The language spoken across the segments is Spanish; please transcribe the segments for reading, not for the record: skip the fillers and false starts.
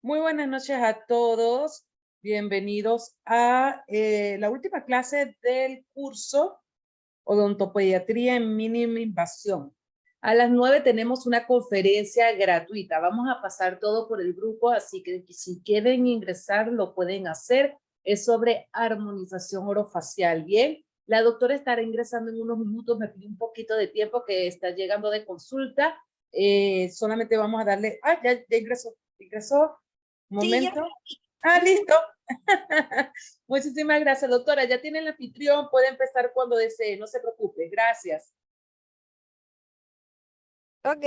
Muy buenas noches a todos. Bienvenidos a la última clase del curso Odontopediatría en mínima invasión. A las 9 tenemos una conferencia gratuita. Vamos a pasar todo por el grupo, así que si quieren ingresar lo pueden hacer. Es sobre armonización orofacial. Bien, la doctora estará ingresando en unos minutos. Me pidió un poquito de tiempo que está llegando de consulta. Solamente vamos a darle. Ya ingresó. Un Sí, ya. momento. Listo. Muchísimas gracias, doctora. Ya tiene el anfitrión, puede empezar cuando desee, no se preocupe. Gracias. Ok,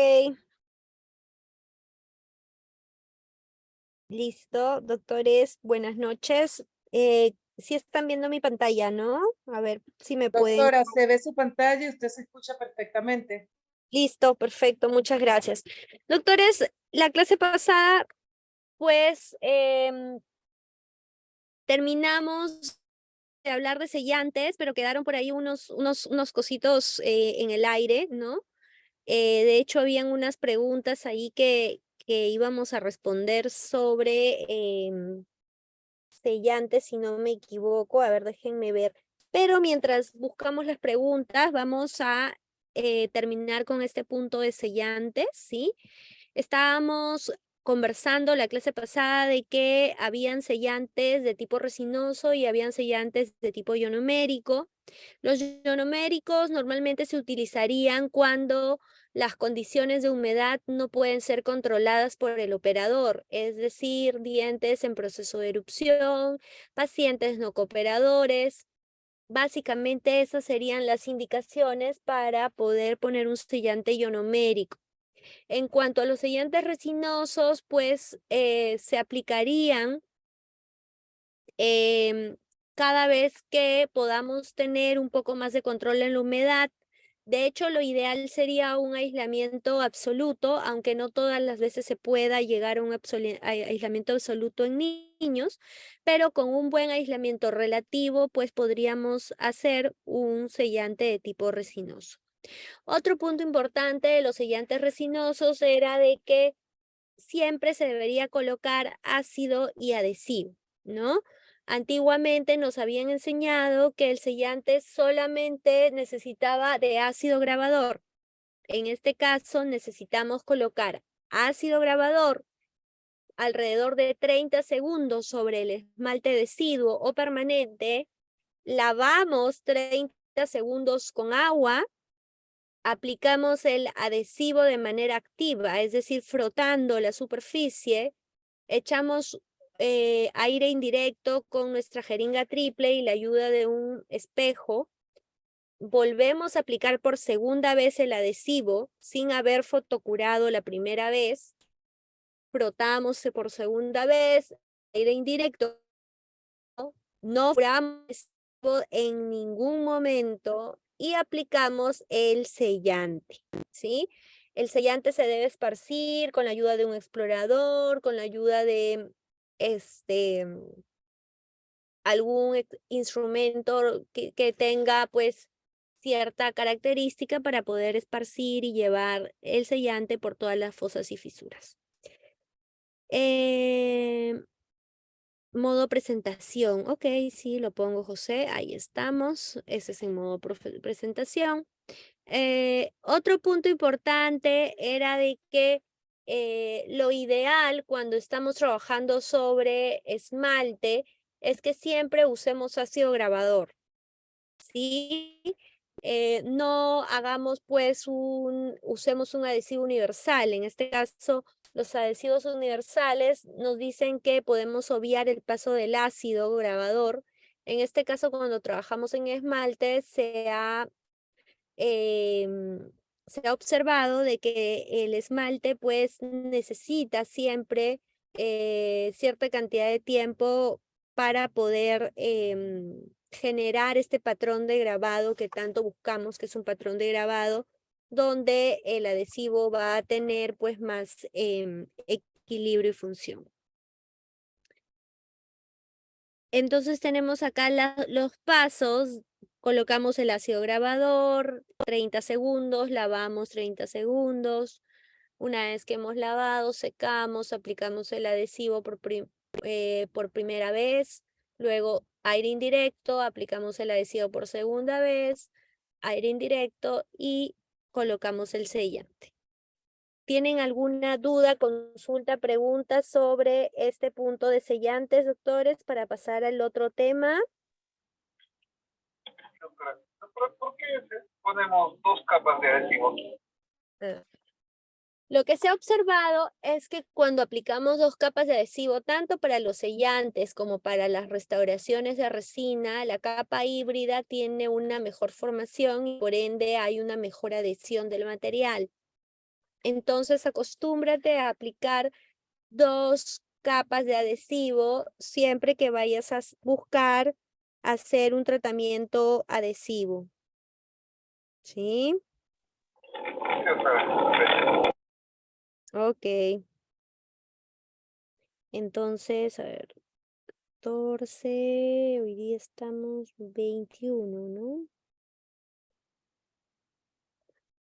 listo, doctores, buenas noches. Sí están viendo mi pantalla, ¿no? A ver si me pueden. Doctora, se ve su pantalla y usted se escucha perfectamente. Listo, perfecto, muchas gracias. Doctores, la clase pasada, pues, terminamos de hablar de sellantes, pero quedaron por ahí unos cositos en el aire, ¿no? De hecho, habían unas preguntas ahí que íbamos a responder sobre sellantes, si no me equivoco. A ver, déjenme ver. Pero mientras buscamos las preguntas, vamos a terminar con este punto de sellantes, ¿sí? Estábamos conversando la clase pasada de que habían sellantes de tipo resinoso y habían sellantes de tipo ionomérico. Los ionoméricos normalmente se utilizarían cuando las condiciones de humedad no pueden ser controladas por el operador, es decir, dientes en proceso de erupción, pacientes no cooperadores. Básicamente esas serían las indicaciones para poder poner un sellante ionomérico. En cuanto a los sellantes resinosos, pues se aplicarían em, cada vez que podamos tener un poco más de control en la humedad. De hecho, lo ideal sería un aislamiento absoluto, aunque no todas las veces se pueda llegar a un aislamiento absoluto en niños, pero con un buen aislamiento relativo, pues podríamos hacer un sellante de tipo resinoso. Otro punto importante de los sellantes resinosos era de que siempre se debería colocar ácido y adhesivo, ¿no? Antiguamente nos habían enseñado que el sellante solamente necesitaba de ácido grabador. En este caso necesitamos colocar ácido grabador alrededor de 30 segundos sobre el esmalte deciduo o permanente. Lavamos 30 segundos con agua. Aplicamos el adhesivo de manera activa, es decir, frotando la superficie. Echamos aire indirecto con nuestra jeringa triple y la ayuda de un espejo. Volvemos a aplicar por segunda vez el adhesivo sin haber fotocurado la primera vez. Frotamos por segunda vez, aire indirecto. No curamos en ningún momento y aplicamos el sellante, ¿sí? El sellante se debe esparcir con la ayuda de un explorador, con la ayuda de este, algún instrumento que tenga pues cierta característica para poder esparcir y llevar el sellante por todas las fosas y fisuras. Em, Modo presentación. Ok, sí, lo pongo, José. Ahí estamos. Ese es en modo presentación. Otro punto importante era de que lo ideal cuando estamos trabajando sobre esmalte es que siempre usemos ácido grabador, ¿sí? No hagamos pues usemos un adhesivo universal. En este caso, los adhesivos universales nos dicen que podemos obviar el paso del ácido grabador. En este caso, cuando trabajamos en esmalte, se ha observado de que el esmalte pues necesita siempre cierta cantidad de tiempo para poder generar este patrón de grabado que tanto buscamos, que es un patrón de grabado donde el adhesivo va a tener pues más equilibrio y función. Entonces tenemos acá los pasos, colocamos el ácido grabador, 30 segundos, lavamos 30 segundos, Una vez que hemos lavado, secamos, aplicamos el adhesivo por primera vez, luego aire indirecto, aplicamos el adhesivo por segunda vez, aire indirecto y colocamos el sellante. ¿Tienen alguna duda, consulta, pregunta sobre este punto de sellantes, doctores, para pasar al otro tema? Doctora, ¿por qué ponemos 2 capas de adhesivo? Lo que se ha observado es que cuando aplicamos 2 capas de adhesivo, tanto para los sellantes como para las restauraciones de resina, la capa híbrida tiene una mejor formación y por ende hay una mejor adhesión del material. Entonces acostúmbrate a aplicar 2 capas de adhesivo siempre que vayas a buscar hacer un tratamiento adhesivo. ¿Sí? Sí, doctora. Ok. Entonces, a ver, 14, hoy día estamos 21,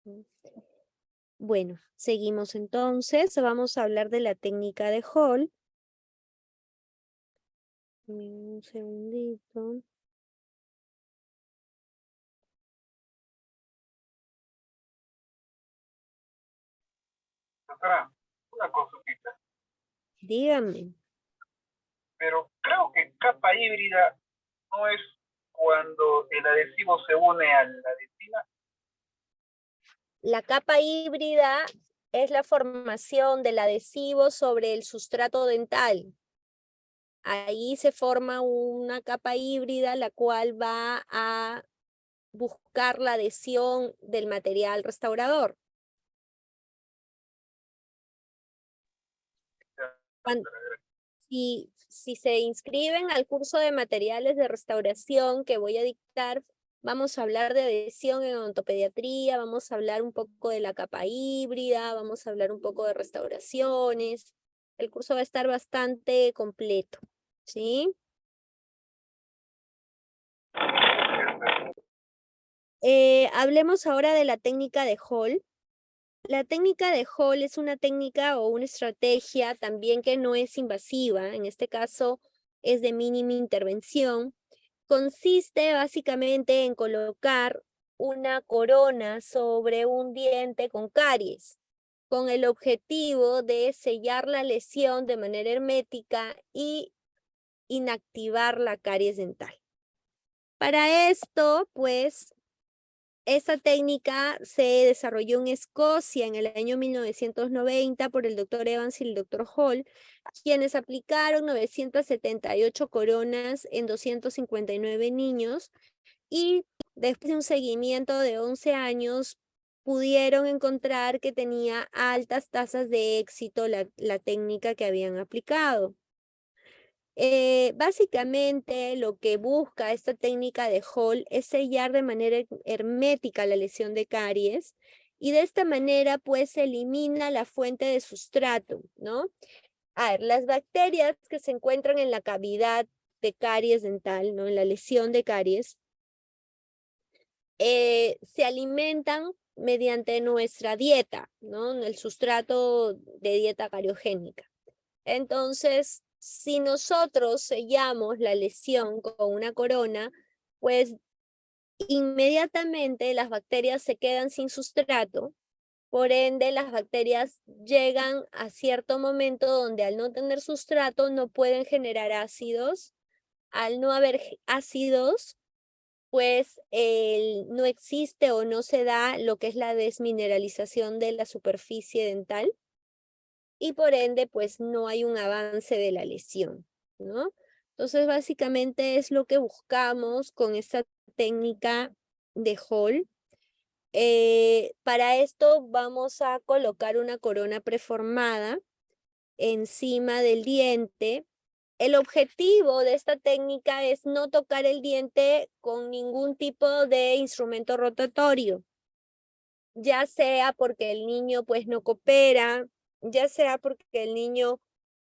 ¿no? Bueno, seguimos entonces. Vamos a hablar de la técnica de Hall. Un segundito. Doctora, una consultita. Dígame. Pero creo que capa híbrida no es cuando el adhesivo se une a la adhesiva. La capa híbrida es la formación del adhesivo sobre el sustrato dental. Ahí se forma una capa híbrida, la cual va a buscar la adhesión del material restaurador. Si se inscriben al curso de materiales de restauración que voy a dictar, vamos a hablar de adhesión en odontopediatría, vamos a hablar un poco de la capa híbrida, vamos a hablar un poco de restauraciones. El curso va a estar bastante completo, ¿sí? Hablemos ahora de la técnica de Hall. La técnica de Hall es una técnica o una estrategia también que no es invasiva, en este caso es de mínima intervención. Consiste básicamente en colocar una corona sobre un diente con caries, con el objetivo de sellar la lesión de manera hermética y inactivar la caries dental. Para esto, pues, esta técnica se desarrolló en Escocia en el año 1990 por el doctor Evans y el doctor Hall, quienes aplicaron 978 coronas en 259 niños y después de un seguimiento de 11 años pudieron encontrar que tenía altas tasas de éxito la técnica que habían aplicado. Básicamente lo que busca esta técnica de Hall es sellar de manera hermética la lesión de caries y de esta manera pues se elimina la fuente de sustrato, ¿no? A ver, las bacterias que se encuentran en la cavidad de caries dental, ¿no? En la lesión de caries, se alimentan mediante nuestra dieta, ¿no? El sustrato de dieta cariogénica. Entonces, si nosotros sellamos la lesión con una corona, pues inmediatamente las bacterias se quedan sin sustrato, por ende las bacterias llegan a cierto momento donde al no tener sustrato no pueden generar ácidos. Al no haber ácidos, pues no existe o no se da lo que es la desmineralización de la superficie dental y por ende pues no hay un avance de la lesión, ¿no? Entonces básicamente es lo que buscamos con esta técnica de Hall. Para esto vamos a colocar una corona preformada encima del diente. El objetivo de esta técnica es no tocar el diente con ningún tipo de instrumento rotatorio, ya sea porque el niño pues no coopera, ya sea porque el niño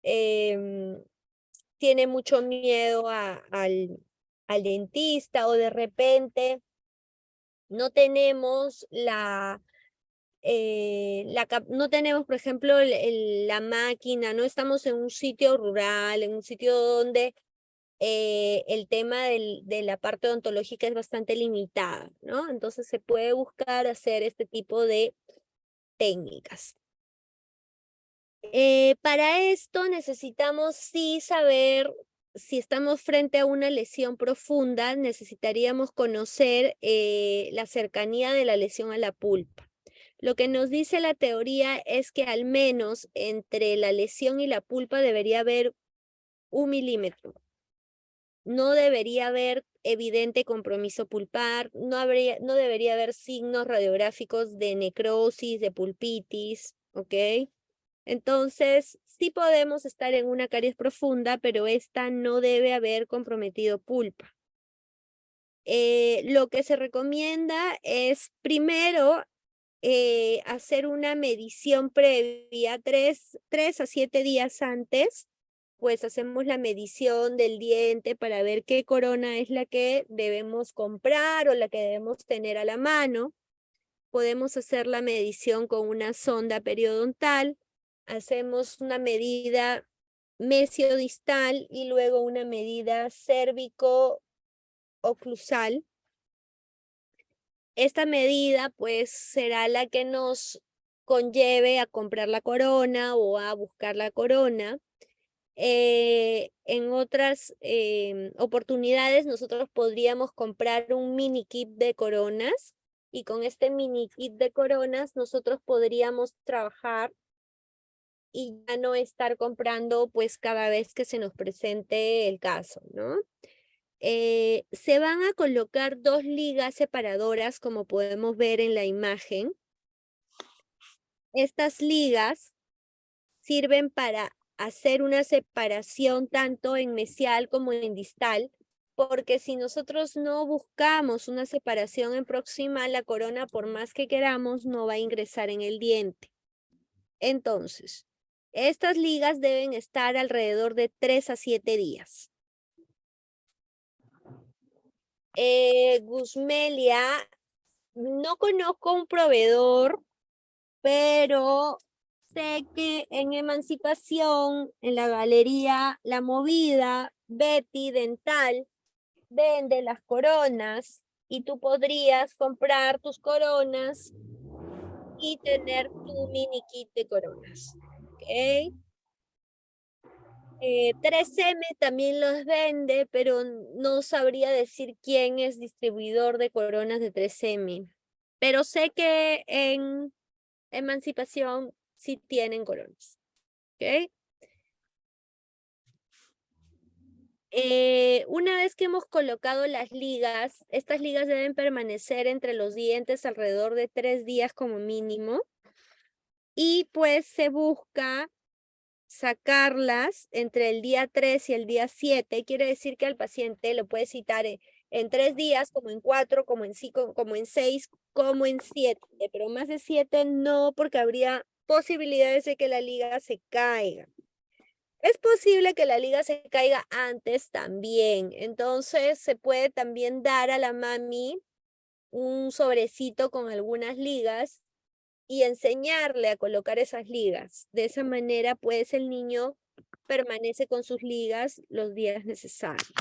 tiene mucho miedo al dentista o de repente no tenemos no tenemos, por ejemplo, la máquina, no estamos en un sitio rural, en un sitio donde el tema de la parte odontológica es bastante limitada, ¿no? Entonces se puede buscar hacer este tipo de técnicas. Para esto necesitamos sí saber si estamos frente a una lesión profunda, necesitaríamos conocer la cercanía de la lesión a la pulpa. Lo que nos dice la teoría es que al menos entre la lesión y la pulpa debería haber 1 milímetro. No debería haber evidente compromiso pulpar, no debería haber signos radiográficos de necrosis, de pulpitis, ¿ok? Entonces, sí podemos estar en una caries profunda, pero esta no debe haber comprometido pulpa. Lo que se recomienda es primero hacer una medición previa 3 a 7 días antes, pues hacemos la medición del diente para ver qué corona es la que debemos comprar o la que debemos tener a la mano. Podemos hacer la medición con una sonda periodontal, hacemos una medida mesiodistal y luego una medida cérvico-oclusal. Esta medida pues será la que nos conlleve a comprar la corona o a buscar la corona. En otras oportunidades nosotros podríamos comprar un mini kit de coronas y con este mini kit de coronas nosotros podríamos trabajar y ya no estar comprando pues cada vez que se nos presente el caso, ¿no? Se van a colocar 2 ligas separadoras, como podemos ver en la imagen. Estas ligas sirven para hacer una separación tanto en mesial como en distal, porque si nosotros no buscamos una separación en proximal, la corona, por más que queramos, no va a ingresar en el diente. Entonces, estas ligas deben estar alrededor de 3 a 7 días. Gusmelia, no conozco un proveedor, pero sé que en Emancipación, en la galería La Movida, Betty Dental vende las coronas y tú podrías comprar tus coronas y tener tu mini kit de coronas. ¿Ok? 3M también los vende, pero no sabría decir quién es distribuidor de coronas de 3M. Pero sé que en Emancipación sí tienen coronas. ¿Ok? Una vez que hemos colocado las ligas, estas ligas deben permanecer entre los dientes alrededor de 3 días como mínimo. Y pues se busca sacarlas entre el día 3 y el día 7, quiere decir que al paciente lo puede citar en 3 días, como en 4, como en 5, como en 6, como en 7, pero más de 7 no, porque habría posibilidades de que la liga se caiga. Es posible que la liga se caiga antes también, entonces se puede también dar a la mami un sobrecito con algunas ligas y enseñarle a colocar esas ligas. De esa manera, pues el niño permanece con sus ligas los días necesarios.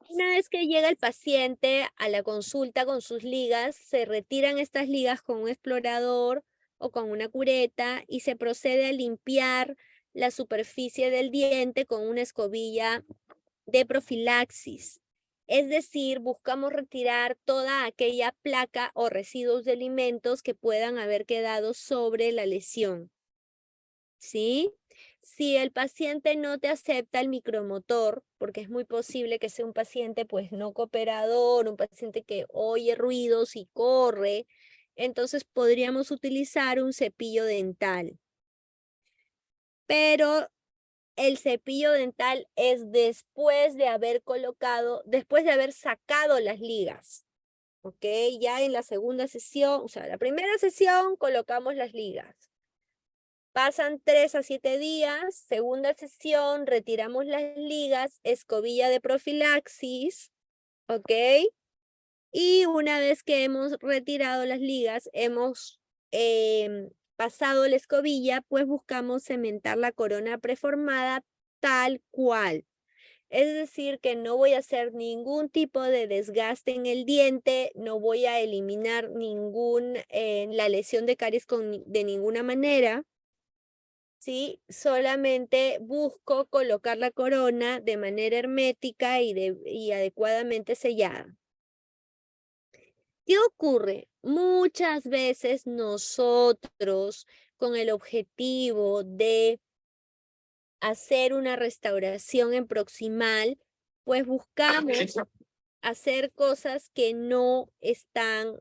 Una vez que llega el paciente a la consulta con sus ligas, se retiran estas ligas con un explorador o con una cureta y se procede a limpiar la superficie del diente con una escobilla de profilaxis. Es decir, buscamos retirar toda aquella placa o residuos de alimentos que puedan haber quedado sobre la lesión. ¿Sí? Si el paciente no te acepta el micromotor, porque es muy posible que sea un paciente pues no cooperador, un paciente que oye ruidos y corre, entonces podríamos utilizar un cepillo dental. Pero el cepillo dental es después de haber sacado las ligas. ¿Ok? Ya en la segunda sesión, o sea, la primera sesión colocamos las ligas. Pasan 3 a 7 días, segunda sesión, retiramos las ligas, escobilla de profilaxis, ¿ok? Y una vez que hemos retirado las ligas, hemos pasado la escobilla, pues buscamos cementar la corona preformada tal cual. Es decir, que no voy a hacer ningún tipo de desgaste en el diente, no voy a eliminar la lesión de caries de ninguna manera, ¿sí? Solamente busco colocar la corona de manera hermética y adecuadamente sellada. ¿Qué ocurre? Muchas veces nosotros, con el objetivo de hacer una restauración en proximal, pues buscamos hacer cosas que no están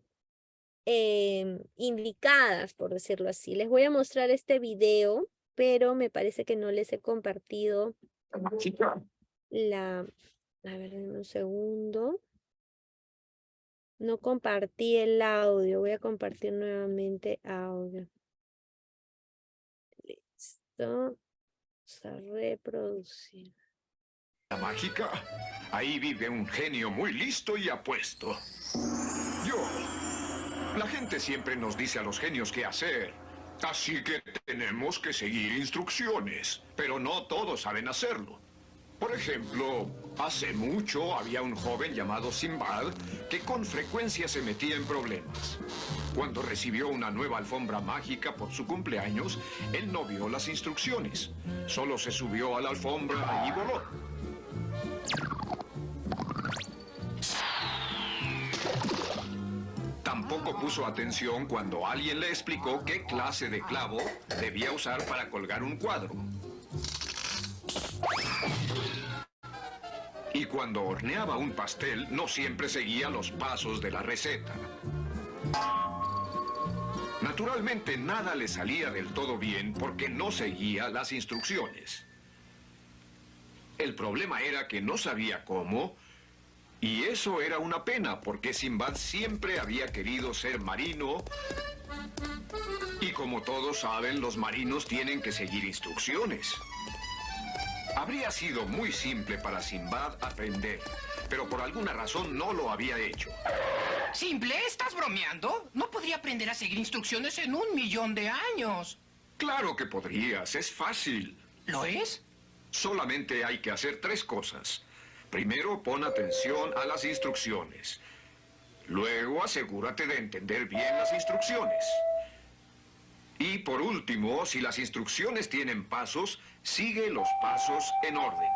indicadas, por decirlo así. Les voy a mostrar este video, pero me parece que no les he compartido la... A ver, denme un segundo. No compartí el audio. Voy a compartir nuevamente audio. Listo. Vamos a reproducir. La mágica. Ahí vive un genio muy listo y apuesto. Yo. La gente siempre nos dice a los genios qué hacer. Así que tenemos que seguir instrucciones. Pero no todos saben hacerlo. Por ejemplo, hace mucho había un joven llamado Sinbad que con frecuencia se metía en problemas. Cuando recibió una nueva alfombra mágica por su cumpleaños, él no vio las instrucciones. Solo se subió a la alfombra y voló. Tampoco puso atención cuando alguien le explicó qué clase de clavo debía usar para colgar un cuadro. Y cuando horneaba un pastel, no siempre seguía los pasos de la receta. Naturalmente, nada le salía del todo bien porque no seguía las instrucciones. El problema era que no sabía cómo, y eso era una pena porque Sinbad siempre había querido ser marino. Y como todos saben, los marinos tienen que seguir instrucciones. Habría sido muy simple para Sinbad aprender, pero por alguna razón no lo había hecho. ¿Simple? ¿Estás bromeando? No podría aprender a seguir instrucciones en 1.000.000 de años. Claro que podrías, es fácil. ¿Lo es? Solamente hay que hacer 3 cosas. Primero, pon atención a las instrucciones. Luego, asegúrate de entender bien las instrucciones. Y por último, si las instrucciones tienen pasos, sigue los pasos en orden.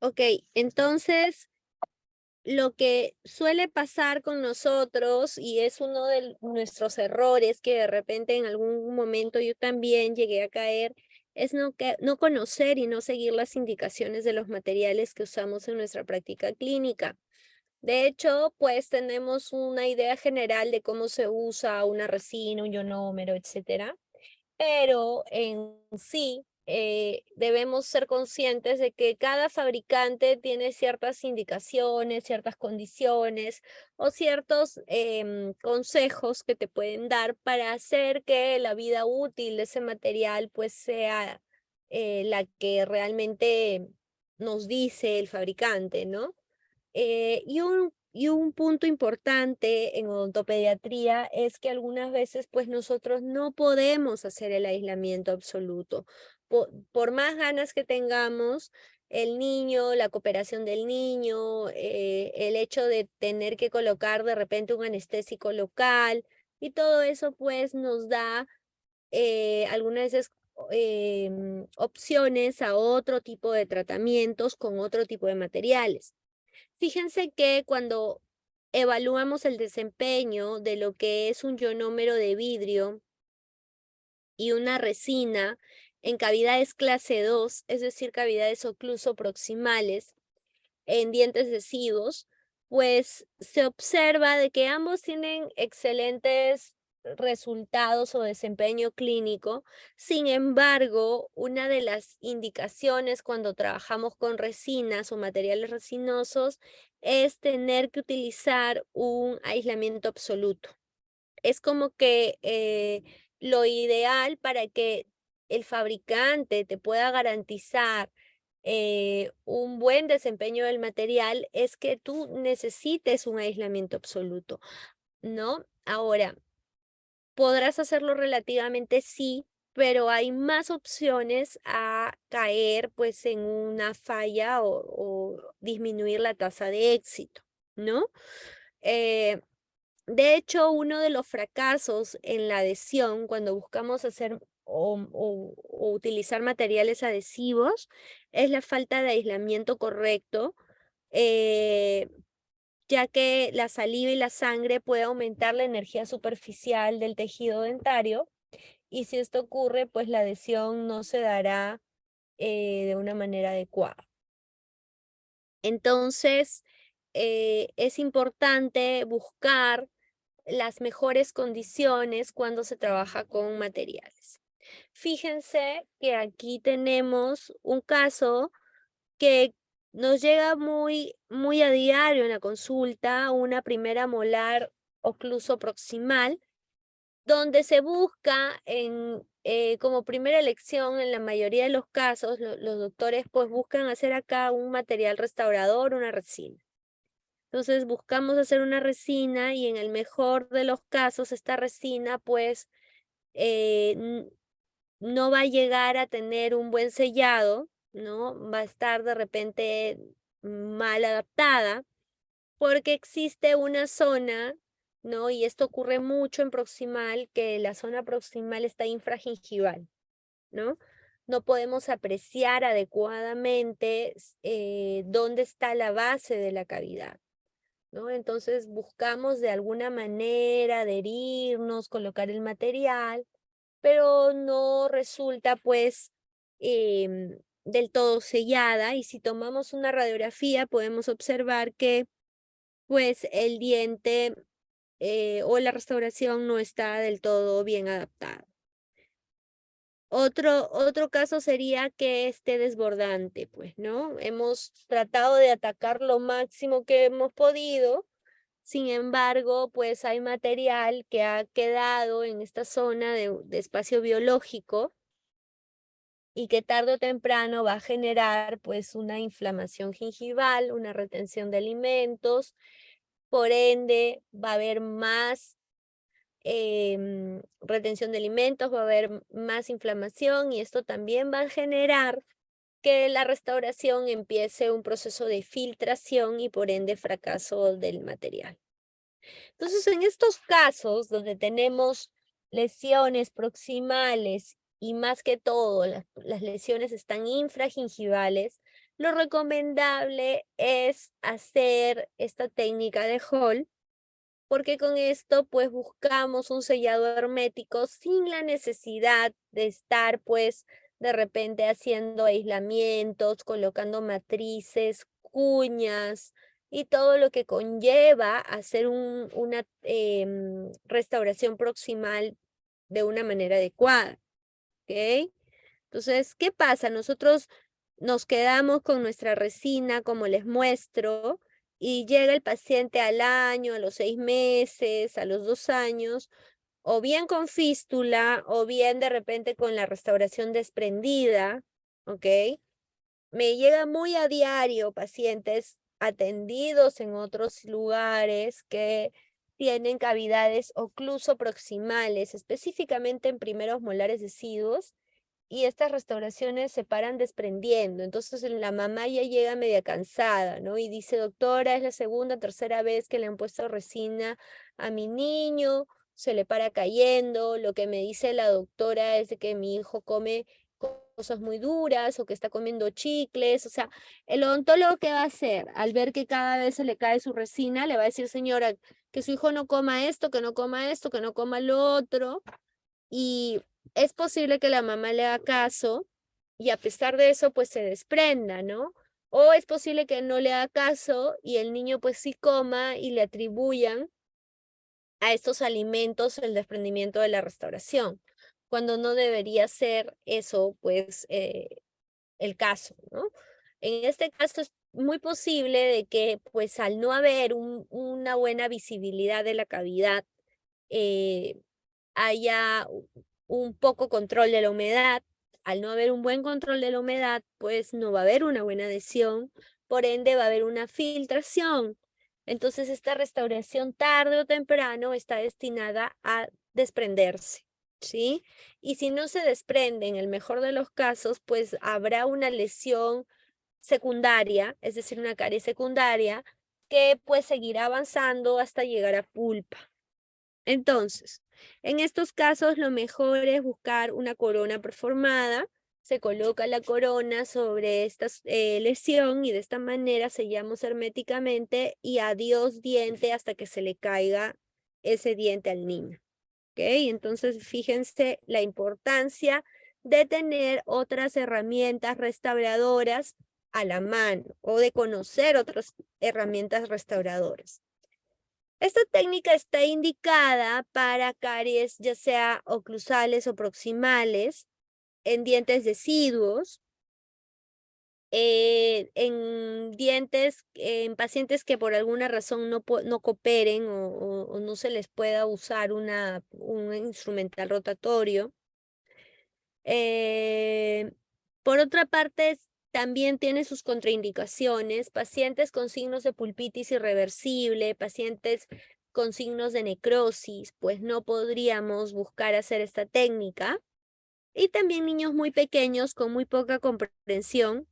Ok, entonces lo que suele pasar con nosotros, y es uno de nuestros errores que de repente en algún momento yo también llegué a caer, es no conocer y no seguir las indicaciones de los materiales que usamos en nuestra práctica clínica. De hecho, pues tenemos una idea general de cómo se usa una resina, un ionómero, etcétera, pero en sí debemos ser conscientes de que cada fabricante tiene ciertas indicaciones, ciertas condiciones o ciertos consejos que te pueden dar para hacer que la vida útil de ese material pues sea la que realmente nos dice el fabricante, ¿no? Y un punto importante en odontopediatría es que algunas veces pues nosotros no podemos hacer el aislamiento absoluto. Por más ganas que tengamos, el niño, la cooperación del niño, el hecho de tener que colocar de repente un anestésico local y todo eso pues nos da algunas veces opciones a otro tipo de tratamientos con otro tipo de materiales. Fíjense que cuando evaluamos el desempeño de lo que es un ionómero de vidrio y una resina en cavidades clase 2, es decir, cavidades ocluso-proximales en dientes deciduos, pues se observa de que ambos tienen excelentes resultados o desempeño clínico. Sin embargo, una de las indicaciones cuando trabajamos con resinas o materiales resinosos es tener que utilizar un aislamiento absoluto. Es como que lo ideal para que el fabricante te pueda garantizar un buen desempeño del material es que tú necesites un aislamiento absoluto, ¿no? Ahora, podrás hacerlo relativamente sí, pero hay más opciones a caer pues en una falla o disminuir la tasa de éxito, ¿no? Eh, de hecho, uno de los fracasos en la adhesión, cuando buscamos hacer o utilizar materiales adhesivos, es la falta de aislamiento correcto, eh, ya que la saliva y la sangre puede aumentar la energía superficial del tejido dentario, y si esto ocurre, pues la adhesión no se dará de una manera adecuada. Entonces, es importante buscar las mejores condiciones cuando se trabaja con materiales. Fíjense que aquí tenemos un caso que nos llega muy a diario en la consulta, una primera molar ocluso proximal, donde se busca como primera elección, en la mayoría de los casos, los doctores pues buscan hacer acá un material restaurador, una resina. Entonces buscamos hacer una resina y en el mejor de los casos esta resina pues no va a llegar a tener un buen sellado, ¿no? Va a estar de repente mal adaptada porque existe una zona, ¿no? Y esto ocurre mucho en proximal, que la zona proximal está infragingival, ¿no? No podemos apreciar adecuadamente dónde está la base de la cavidad, ¿no? Entonces buscamos de alguna manera adherirnos, colocar el material, pero no resulta pues del todo sellada, y si tomamos una radiografía podemos observar que pues el diente o la restauración no está del todo bien adaptada. Otro caso sería que esté desbordante, pues, ¿no? Hemos tratado de atacar lo máximo que hemos podido. Sin embargo, pues hay material que ha quedado en esta zona de espacio biológico y que tarde o temprano va a generar pues una inflamación gingival, una retención de alimentos. Por ende, va a haber más retención de alimentos, va a haber más inflamación, y esto también va a generar que la restauración empiece un proceso de filtración y por ende fracaso del material. Entonces, en estos casos donde tenemos lesiones proximales y más que todo las lesiones están infragingivales, lo recomendable es hacer esta técnica de Hall, porque con esto pues buscamos un sellado hermético sin la necesidad de estar pues de repente haciendo aislamientos, colocando matrices, cuñas y todo lo que conlleva hacer una restauración proximal de una manera adecuada, ¿ok? Entonces, ¿qué pasa? Nosotros nos quedamos con nuestra resina, como les muestro, y llega el paciente al año, a los 6 meses, a los 2 años, o bien con fístula, o bien de repente con la restauración desprendida, ¿ok? Me llega muy a diario pacientes atendidos en otros lugares que tienen cavidades ocluso proximales, específicamente en primeros molares deciduos, y estas restauraciones se paran desprendiendo. Entonces la mamá ya llega media cansada, ¿no? Y dice, doctora, es la segunda, tercera vez que le han puesto resina a mi niño, se le para cayendo. Lo que me dice la doctora es de que mi hijo come cosas muy duras o que está comiendo chicles. O sea, el odontólogo, ¿qué va a hacer? Al ver que cada vez se le cae su resina, le va a decir, señora, que su hijo no coma esto, que no coma esto, que no coma lo otro. Y es posible que la mamá le haga caso y a pesar de eso pues se desprenda, ¿no? O es posible que no le haga caso y el niño pues sí coma y le atribuyan a estos alimentos el desprendimiento de la restauración, cuando no debería ser eso pues el caso, ¿no? En este caso es muy posible de que pues al no haber una buena visibilidad de la cavidad, haya un poco control de la humedad, Al no haber un buen control de la humedad, pues no va a haber una buena adhesión, por ende va a haber una filtración. Entonces esta restauración tarde o temprano está destinada a desprenderse, ¿sí? Y si no se desprende, en el mejor de los casos, pues habrá una lesión secundaria, es decir, una caries secundaria, que pues seguirá avanzando hasta llegar a pulpa. Entonces, en estos casos lo mejor es buscar una corona performada. Se coloca la corona sobre esta lesión y de esta manera sellamos herméticamente y adiós diente hasta que se le caiga ese diente al niño. ¿Ok? Entonces, fíjense la importancia de tener otras herramientas restauradoras a la mano o de conocer otras herramientas restauradoras. Esta técnica está indicada para caries ya sea oclusales o proximales, en dientes deciduos, en dientes, en pacientes que por alguna razón no cooperen o no se les pueda usar un instrumental rotatorio. Por otra parte, también tiene sus contraindicaciones, pacientes con signos de pulpitis irreversible, pacientes con signos de necrosis, pues no podríamos buscar hacer esta técnica. Y también niños muy pequeños con muy poca comprensión,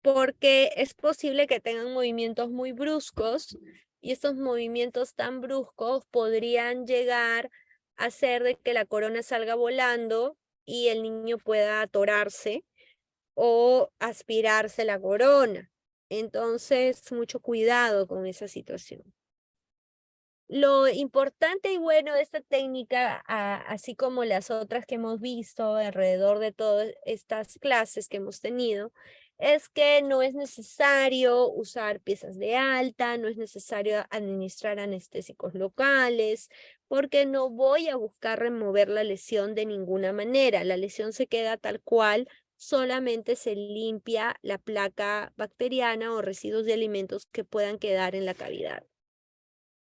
porque es posible que tengan movimientos muy bruscos y estos movimientos tan bruscos podrían llegar a hacer de que la corona salga volando y el niño pueda atorarse o aspirarse la corona. Entonces, mucho cuidado con esa situación. Lo importante y bueno de esta técnica, así como las otras que hemos visto alrededor de todas estas clases que hemos tenido, es que no es necesario usar piezas de alta, no es necesario administrar anestésicos locales, porque no voy a buscar remover la lesión de ninguna manera. La lesión se queda tal cual, solamente se limpia la placa bacteriana o residuos de alimentos que puedan quedar en la cavidad.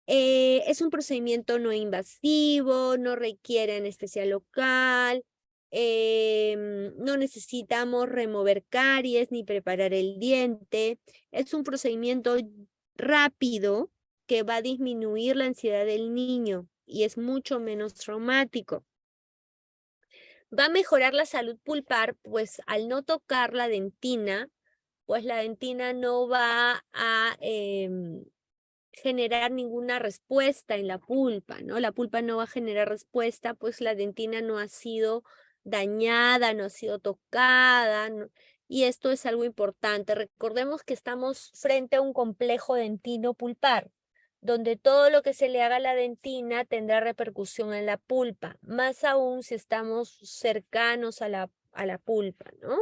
Es un procedimiento no invasivo, no requiere anestesia local, no necesitamos remover caries ni preparar el diente. Es un procedimiento rápido que va a disminuir la ansiedad del niño y es mucho menos traumático. Va a mejorar la salud pulpar, pues al no tocar la dentina, pues la dentina no va a generar ninguna respuesta en la pulpa, ¿no? La pulpa no va a generar respuesta, pues la dentina no ha sido dañada, no ha sido tocada, y esto es algo importante. Recordemos que estamos frente a un complejo dentino pulpar, donde todo lo que se le haga a la dentina tendrá repercusión en la pulpa, más aún si estamos cercanos a la pulpa, ¿no?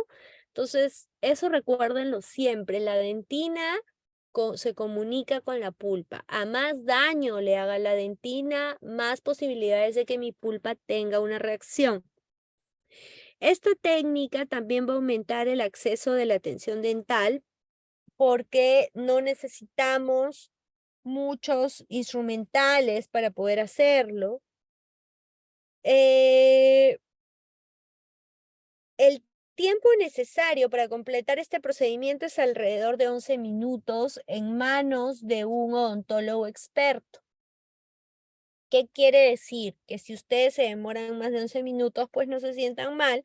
Entonces, eso recuérdenlo siempre, la dentina se comunica con la pulpa. A más daño le haga la dentina, más posibilidades de que mi pulpa tenga una reacción. Esta técnica también va a aumentar el acceso de la atención dental porque no necesitamos muchos instrumentales para poder hacerlo. El tiempo necesario para completar este procedimiento es alrededor de 11 minutos en manos de un odontólogo experto. ¿Qué quiere decir? Que si ustedes se demoran más de 11 minutos, pues no se sientan mal,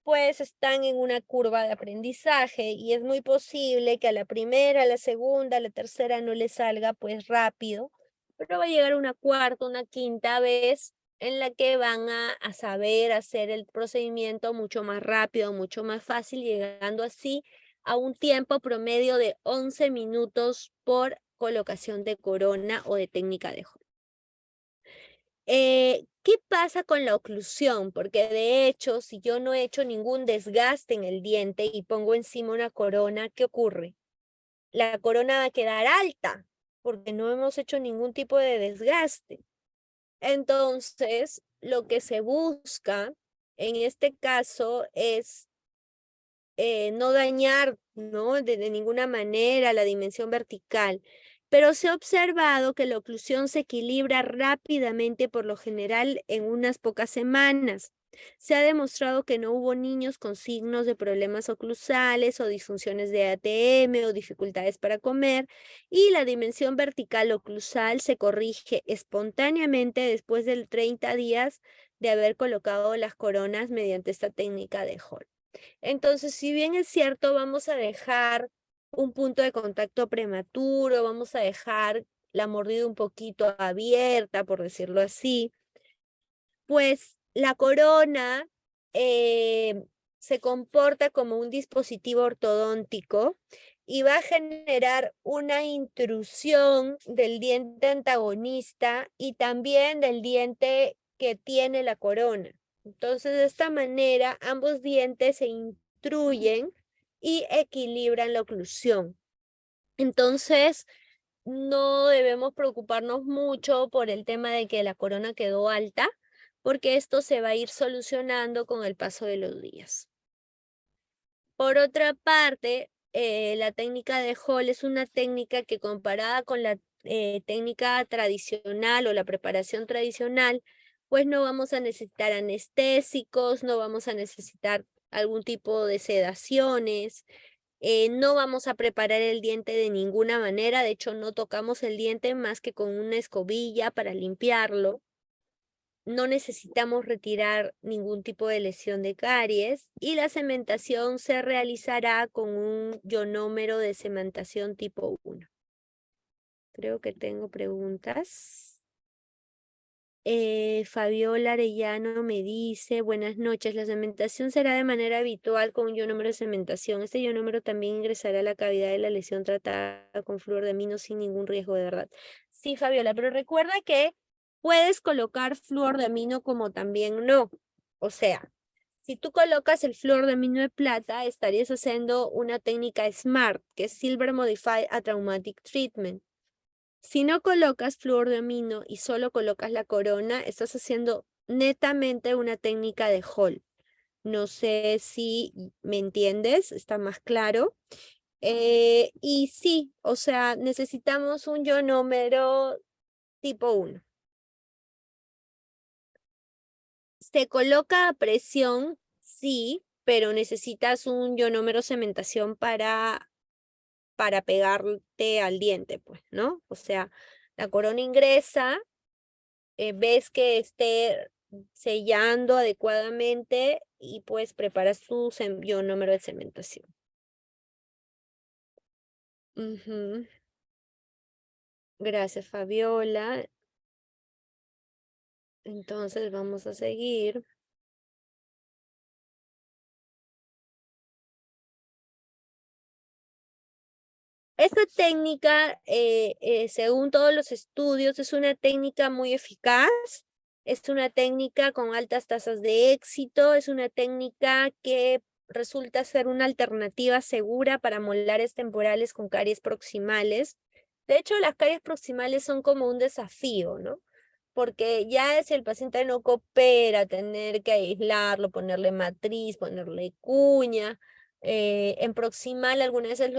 pues están en una curva de aprendizaje y es muy posible que a la primera, a la segunda, a la tercera no les salga pues rápido, pero va a llegar una cuarta, una quinta vez en la que van a saber hacer el procedimiento mucho más rápido, mucho más fácil, llegando así a un tiempo promedio de 11 minutos por colocación de corona o de técnica de Holt. ¿Qué pasa con la oclusión? Porque de hecho, si yo no he hecho ningún desgaste en el diente y pongo encima una corona, ¿qué ocurre? La corona va a quedar alta porque no hemos hecho ningún tipo de desgaste. Entonces, lo que se busca en este caso es no dañar, ¿no? de ninguna manera la dimensión vertical. Pero se ha observado que la oclusión se equilibra rápidamente, por lo general en unas pocas semanas. Se ha demostrado que no hubo niños con signos de problemas oclusales o disfunciones de ATM o dificultades para comer, y la dimensión vertical oclusal se corrige espontáneamente después de 30 días de haber colocado las coronas mediante esta técnica de Hall. Entonces, si bien es cierto, vamos a dejar un punto de contacto prematuro, vamos a dejar la mordida un poquito abierta, por decirlo así, pues la corona se comporta como un dispositivo ortodóntico y va a generar una intrusión del diente antagonista y también del diente que tiene la corona. Entonces, de esta manera, ambos dientes se intruyen y equilibran la oclusión. Entonces, no debemos preocuparnos mucho por el tema de que la corona quedó alta, porque esto se va a ir solucionando con el paso de los días. Por otra parte, la técnica de Hall es una técnica que, comparada con la técnica tradicional o la preparación tradicional, pues no vamos a necesitar anestésicos, no vamos a necesitar algún tipo de sedaciones, no vamos a preparar el diente de ninguna manera. De hecho, no tocamos el diente más que con una escobilla para limpiarlo. No necesitamos retirar ningún tipo de lesión de caries, y la cementación se realizará con un ionómero de cementación tipo 1. Creo que tengo preguntas. Fabiola Arellano me dice: buenas noches, la cementación será de manera habitual con un ionómero de cementación. Este ionómero también ingresará a la cavidad de la lesión tratada con flúor de amino sin ningún riesgo, de verdad. Sí, Fabiola, pero recuerda que puedes colocar flúor de amino como también no. O sea, si tú colocas el flúor de amino de plata, estarías haciendo una técnica SMART, que es Silver Modified Atraumatic Treatment. Si no colocas flúor de amino y solo colocas la corona, estás haciendo netamente una técnica de Hall. No sé si me entiendes, está más claro. Y sí, o sea, necesitamos un ionómero tipo 1. Se coloca a presión, sí, pero necesitas un ionómero cementación para pegarte al diente, pues, ¿no? O sea, la corona ingresa, ves que esté sellando adecuadamente y pues preparas tu ionómero de cementación. Ujú. Gracias, Fabiola. Entonces vamos a seguir. Esta técnica, según todos los estudios, es una técnica muy eficaz, es una técnica con altas tasas de éxito, es una técnica que resulta ser una alternativa segura para molares temporales con caries proximales. De hecho, las caries proximales son como un desafío, ¿no? Porque ya si el paciente no coopera, tener que aislarlo, ponerle matriz, ponerle cuña. En proximal algunas veces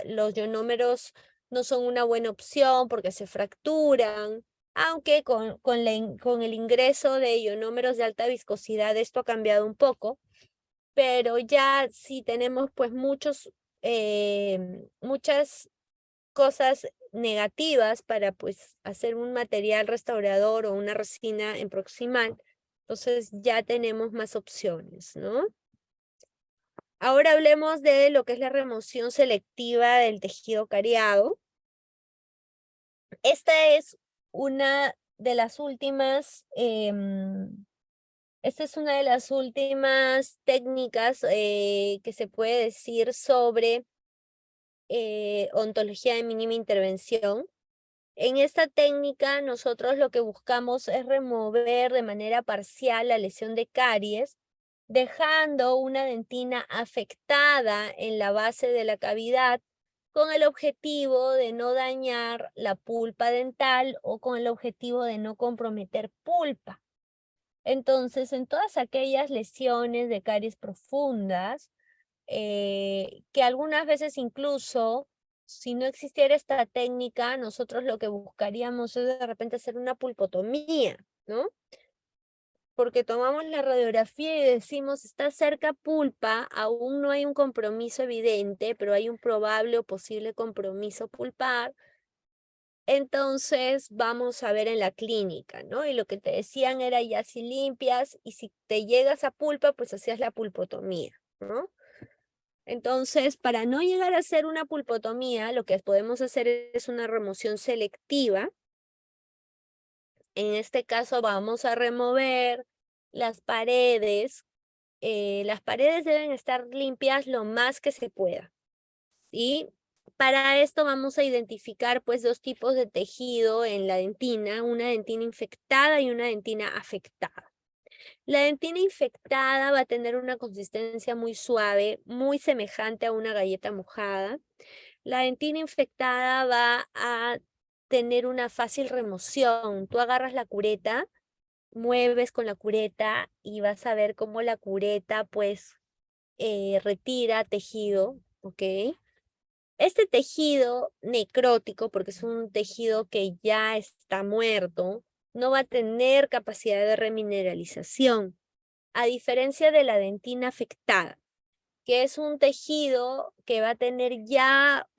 los ionómeros no son una buena opción porque se fracturan, aunque con el ingreso de ionómeros de alta viscosidad esto ha cambiado un poco, pero ya si tenemos pues muchas cosas negativas para pues hacer un material restaurador o una resina en proximal, entonces ya tenemos más opciones, ¿no? Ahora hablemos de lo que es la remoción selectiva del tejido cariado. Esta es una de las últimas, técnicas que se puede decir sobre ontología de mínima intervención. En esta técnica nosotros lo que buscamos es remover de manera parcial la lesión de caries, dejando una dentina afectada en la base de la cavidad con el objetivo de no dañar la pulpa dental o con el objetivo de no comprometer pulpa. Entonces, en todas aquellas lesiones de caries profundas, que algunas veces incluso, si no existiera esta técnica, nosotros lo que buscaríamos es de repente hacer una pulpotomía, ¿no? porque tomamos la radiografía y decimos está cerca pulpa, aún no hay un compromiso evidente, pero hay un probable o posible compromiso pulpar. Entonces vamos a ver en la clínica, ¿no? Y lo que te decían era ya si limpias y si te llegas a pulpa, pues hacías la pulpotomía, ¿no? Entonces, para no llegar a hacer una pulpotomía, lo que podemos hacer es una remoción selectiva. En este caso vamos a remover las paredes. Las paredes deben estar limpias lo más que se pueda. Y para esto vamos a identificar pues dos tipos de tejido en la dentina, una dentina infectada y una dentina afectada. La dentina infectada va a tener una consistencia muy suave, muy semejante a una galleta mojada. La dentina infectada va a tener una fácil remoción. Tú agarras la cureta, mueves con la cureta y vas a ver cómo la cureta pues retira tejido, ¿ok? Este tejido necrótico, porque es un tejido que ya está muerto, no va a tener capacidad de remineralización, a diferencia de la dentina afectada, que es un tejido que va a tener ya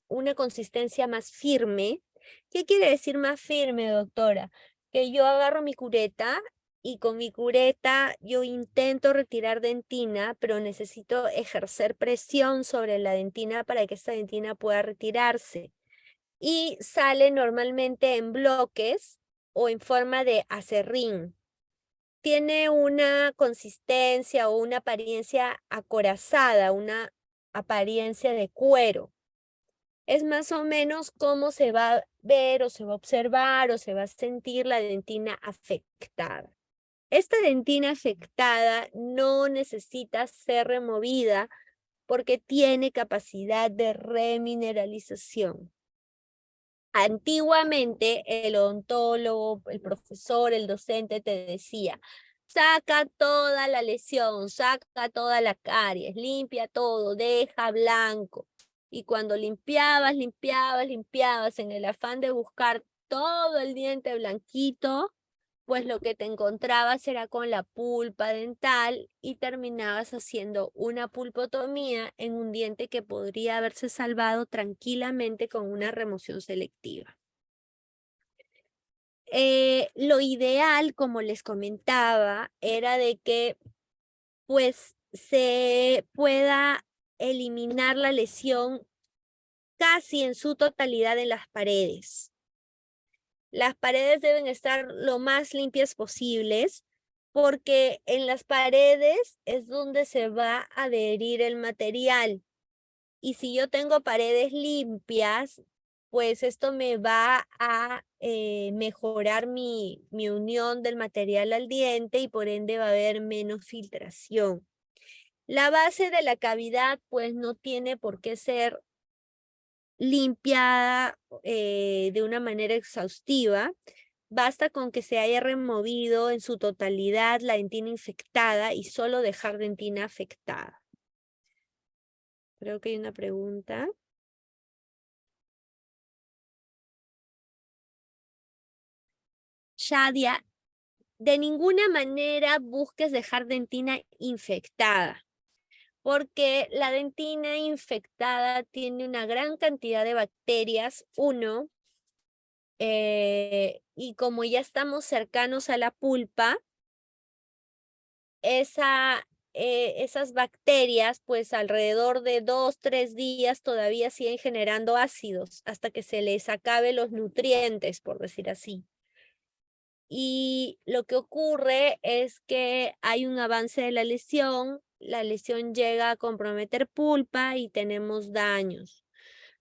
una consistencia más firme. ¿Qué quiere decir más firme, doctora? Que yo agarro mi cureta y con mi cureta yo intento retirar dentina, pero necesito ejercer presión sobre la dentina para que esta dentina pueda retirarse. Y sale normalmente en bloques o en forma de acerrín. Tiene una consistencia o una apariencia acorazada, una apariencia de cuero. Es más o menos cómo se va a ver o se va a observar o se va a sentir la dentina afectada. Esta dentina afectada no necesita ser removida porque tiene capacidad de remineralización. Antiguamente el odontólogo, el profesor, el docente te decía, saca toda la lesión, saca toda la caries, limpia todo, deja blanco. Y cuando limpiabas en el afán de buscar todo el diente blanquito, pues lo que te encontrabas era con la pulpa dental y terminabas haciendo una pulpotomía en un diente que podría haberse salvado tranquilamente con una remoción selectiva. Lo ideal, como les comentaba, era de que pues se pueda eliminar la lesión casi en su totalidad en las paredes. Las paredes deben estar lo más limpias posibles porque en las paredes es donde se va a adherir el material. Y si yo tengo paredes limpias, pues esto me va a mejorar mi unión del material al diente y por ende va a haber menos filtración. La base de la cavidad pues no tiene por qué ser limpiada de una manera exhaustiva. Basta con que se haya removido en su totalidad la dentina infectada y solo dejar dentina afectada. Creo que hay una pregunta. Shadia, de ninguna manera busques dejar dentina infectada, porque la dentina infectada tiene una gran cantidad de bacterias, y como ya estamos cercanos a la pulpa, esas bacterias, pues alrededor de 2-3 días todavía siguen generando ácidos hasta que se les acabe los nutrientes, por decir así. Y lo que ocurre es que hay un avance de la lesión llega a comprometer pulpa y tenemos daños.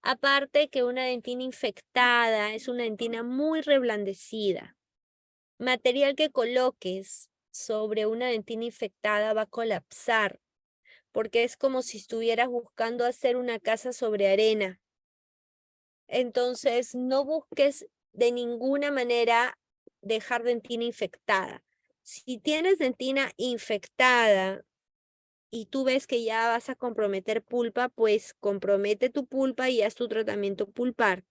Aparte que una dentina infectada es una dentina muy reblandecida. Material que coloques sobre una dentina infectada va a colapsar, porque es como si estuvieras buscando hacer una casa sobre arena. Entonces, no busques de ninguna manera dejar dentina infectada. Si tienes dentina infectada y tú ves que ya vas a comprometer pulpa, pues compromete tu pulpa y haz tu tratamiento pulpar.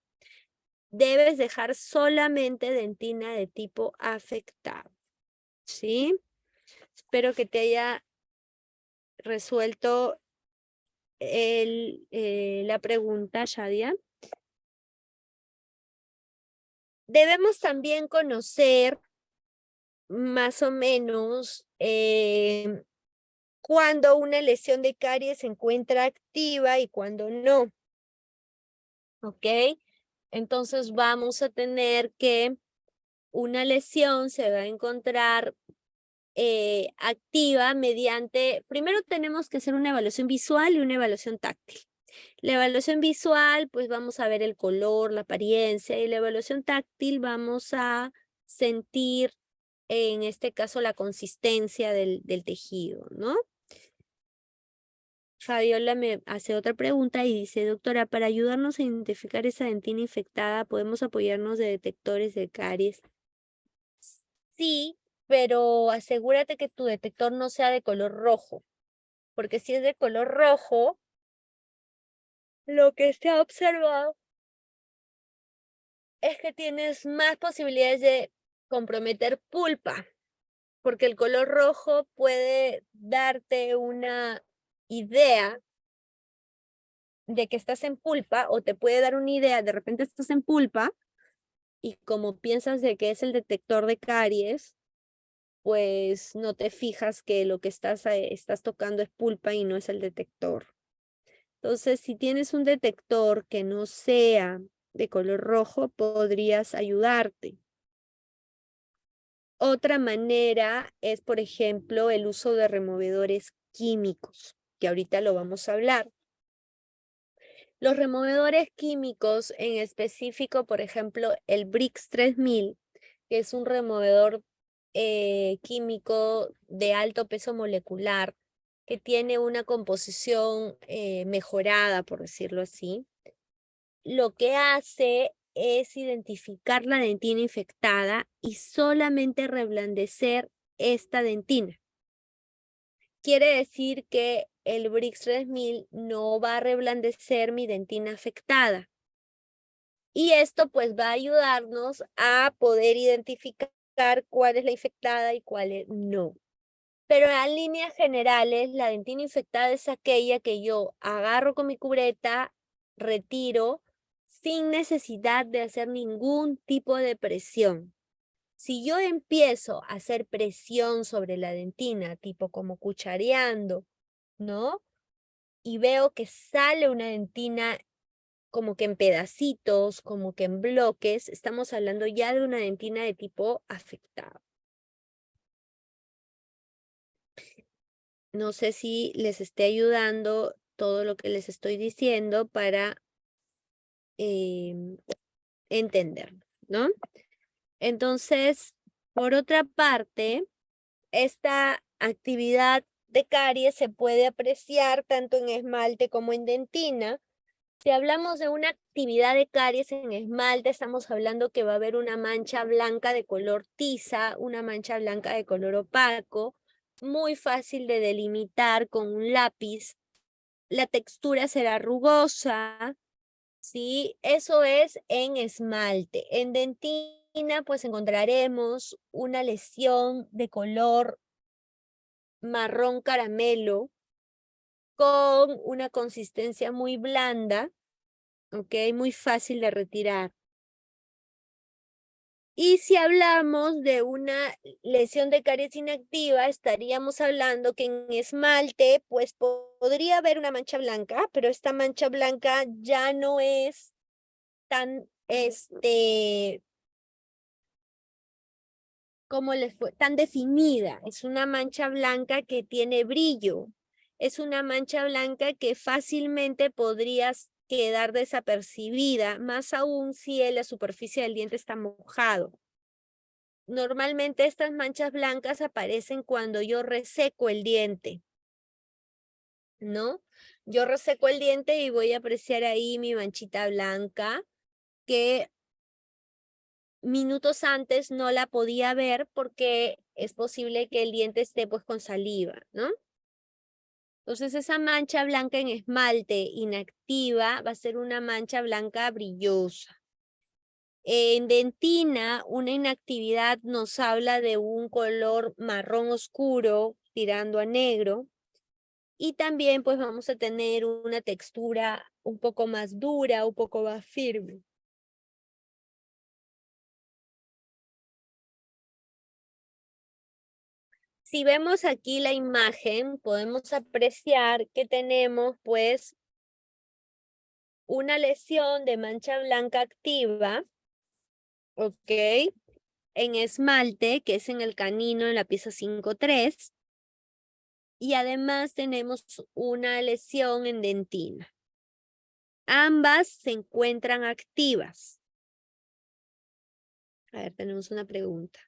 Debes dejar solamente dentina de tipo afectado. ¿sí? Espero que te haya resuelto la pregunta, Shadia. Debemos también conocer más o menos cuando una lesión de caries se encuentra activa y cuando no. ¿Ok? Entonces vamos a tener que una lesión se va a encontrar activa mediante, primero tenemos que hacer una evaluación visual y una evaluación táctil. La evaluación visual, pues vamos a ver el color, la apariencia, y la evaluación táctil vamos a sentir, en este caso, la consistencia del tejido, ¿no? Fabiola me hace otra pregunta y dice, doctora, para ayudarnos a identificar esa dentina infectada, ¿podemos apoyarnos de detectores de caries? Sí, pero asegúrate que tu detector no sea de color rojo, porque si es de color rojo, lo que se ha observado es que tienes más posibilidades de comprometer pulpa, porque el color rojo puede darte una idea de que estás en pulpa, o te puede dar una idea, de repente estás en pulpa, y como piensas de que es el detector de caries, pues no te fijas que lo que estás tocando es pulpa y no es el detector. Entonces, si tienes un detector que no sea de color rojo, podrías ayudarte. Otra manera es, por ejemplo, el uso de removedores químicos, que ahorita lo vamos a hablar. Los removedores químicos, en específico, por ejemplo, el Brix 3000, que es un removedor químico de alto peso molecular, que tiene una composición mejorada, por decirlo así, lo que hace es identificar la dentina infectada y solamente reblandecer esta dentina. Quiere decir que el Brix 3000 no va a reblandecer mi dentina afectada. Y esto pues va a ayudarnos a poder identificar cuál es la infectada y cuál no. Pero en líneas generales, la dentina infectada es aquella que yo agarro con mi cubeta, retiro, sin necesidad de hacer ningún tipo de presión. Si yo empiezo a hacer presión sobre la dentina, tipo como cuchareando, ¿no? Y veo que sale una dentina como que en pedacitos, como que en bloques, estamos hablando ya de una dentina de tipo afectado. No sé si les esté ayudando todo lo que les estoy diciendo para entender, ¿no? Entonces, por otra parte, esta actividad de caries se puede apreciar tanto en esmalte como en dentina. Si hablamos de una actividad de caries en esmalte, estamos hablando que va a haber una mancha blanca de color tiza, una mancha blanca de color opaco, muy fácil de delimitar con un lápiz. La textura será rugosa, ¿sí? Eso es en esmalte. En dentina, pues encontraremos una lesión de color marrón caramelo con una consistencia muy blanda, ¿ok? Muy fácil de retirar. Y si hablamos de una lesión de caries inactiva, estaríamos hablando que en esmalte, pues podría haber una mancha blanca, pero esta mancha blanca ya no es tan, ¿cómo les fue? Tan definida. Es una mancha blanca que tiene brillo. Es una mancha blanca que fácilmente podrías quedar desapercibida, más aún si la superficie del diente está mojado. Normalmente estas manchas blancas aparecen cuando yo reseco el diente, ¿no? Yo reseco el diente y voy a apreciar ahí mi manchita blanca que minutos antes no la podía ver porque es posible que el diente esté pues con saliva, ¿no? Entonces esa mancha blanca en esmalte inactiva va a ser una mancha blanca brillosa. En dentina, una inactividad nos habla de un color marrón oscuro tirando a negro. Y también pues vamos a tener una textura un poco más dura, un poco más firme. Si vemos aquí la imagen, podemos apreciar que tenemos pues una lesión de mancha blanca activa, ¿ok? En esmalte, que es en el canino, en la pieza 5.3. Y además tenemos una lesión en dentina. Ambas se encuentran activas. A ver, tenemos una pregunta.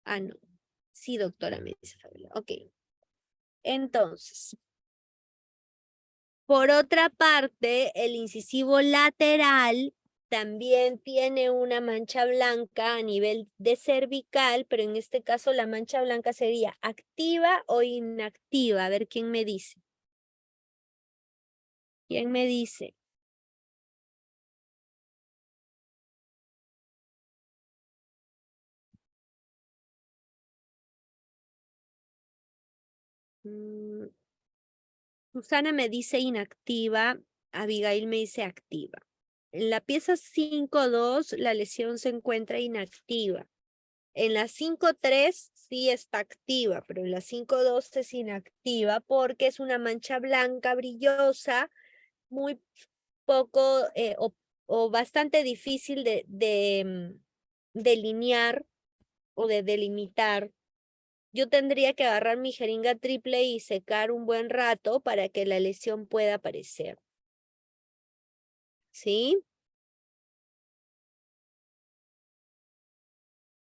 Ah, no. Sí, doctora, me dice Fabiola. Ok. Entonces, por otra parte, el incisivo lateral también tiene una mancha blanca a nivel de cervical, pero en este caso la mancha blanca sería activa o inactiva. A ver quién me dice. ¿Quién me dice? Susana me dice inactiva, Abigail me dice activa. En la pieza 5.2 la lesión se encuentra inactiva. En la 5.3 sí está activa, pero en la 5.2 es inactiva porque es una mancha blanca brillosa, muy poco o bastante difícil de delinear o de delimitar. Yo tendría que agarrar mi jeringa triple y secar un buen rato para que la lesión pueda aparecer. ¿Sí?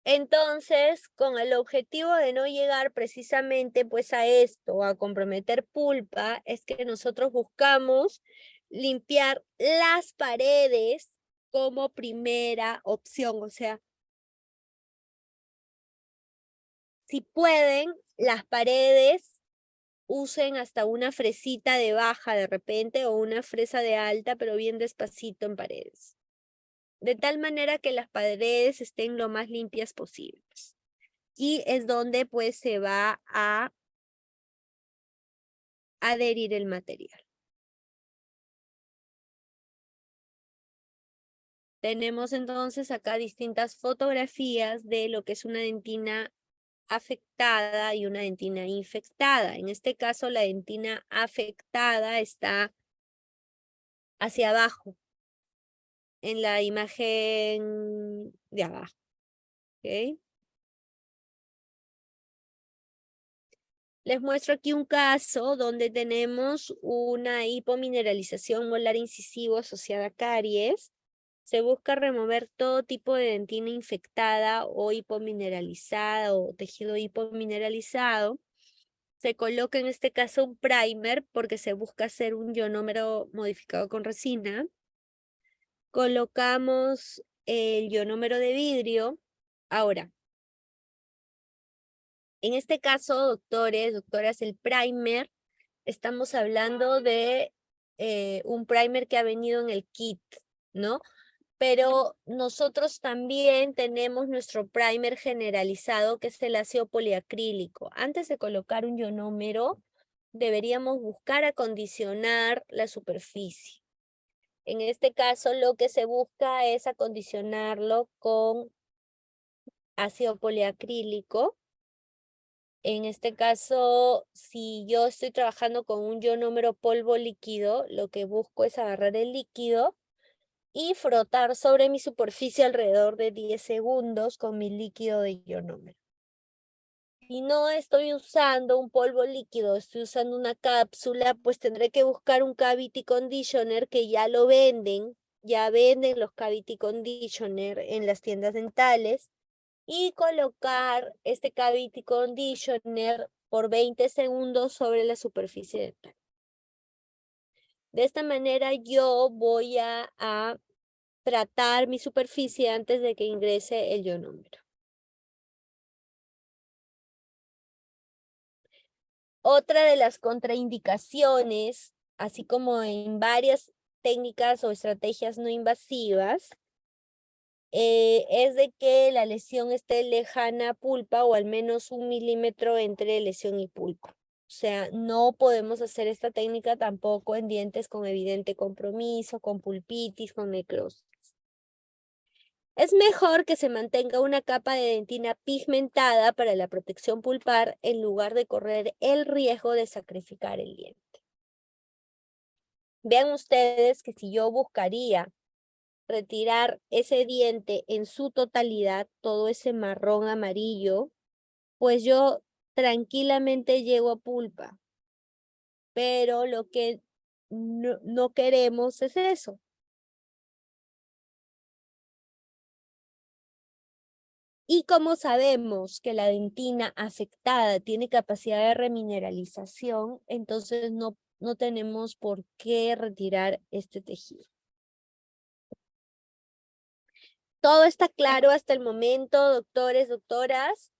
Entonces, con el objetivo de no llegar precisamente pues a esto, a comprometer pulpa, es que nosotros buscamos limpiar las paredes como primera opción. O sea, si pueden, las paredes usen hasta una fresita de baja de repente o una fresa de alta, pero bien despacito en paredes. De tal manera que las paredes estén lo más limpias posibles. Y es donde pues se va a adherir el material. Tenemos entonces acá distintas fotografías de lo que es una dentina afectada y una dentina infectada. En este caso, la dentina afectada está hacia abajo, en la imagen de abajo. ¿Ok? Les muestro aquí un caso donde tenemos una hipomineralización molar incisivo asociada a caries. Se busca remover todo tipo de dentina infectada o hipomineralizada o tejido hipomineralizado. Se coloca en este caso un primer porque se busca hacer un ionómero modificado con resina. Colocamos el ionómero de vidrio. Ahora, en este caso, doctores, doctoras, el primer, estamos hablando de un primer que ha venido en el kit, ¿no? Pero nosotros también tenemos nuestro primer generalizado, que es el ácido poliacrílico. Antes de colocar un ionómero, deberíamos buscar acondicionar la superficie. En este caso, lo que se busca es acondicionarlo con ácido poliacrílico. En este caso, si yo estoy trabajando con un ionómero polvo líquido, lo que busco es agarrar el líquido y frotar sobre mi superficie alrededor de 10 segundos con mi líquido de ionómero. Si no estoy usando un polvo líquido, estoy usando una cápsula, pues tendré que buscar un cavity conditioner que ya lo venden, ya venden los cavity conditioner en las tiendas dentales, y colocar este cavity conditioner por 20 segundos sobre la superficie dental. De esta manera yo voy a tratar mi superficie antes de que ingrese el ionómero. Otra de las contraindicaciones, así como en varias técnicas o estrategias no invasivas, es de que la lesión esté lejana a pulpa o al menos 1 milímetro entre lesión y pulpa. O sea, no podemos hacer esta técnica tampoco en dientes con evidente compromiso, con pulpitis, con necrosis. Es mejor que se mantenga una capa de dentina pigmentada para la protección pulpar en lugar de correr el riesgo de sacrificar el diente. Vean ustedes que si yo buscaría retirar ese diente en su totalidad, todo ese marrón amarillo, pues yo tranquilamente llego a pulpa. Pero lo que no queremos es eso. Y como sabemos que la dentina afectada tiene capacidad de remineralización, entonces no tenemos por qué retirar este tejido. ¿Todo está claro hasta el momento, doctores, doctoras?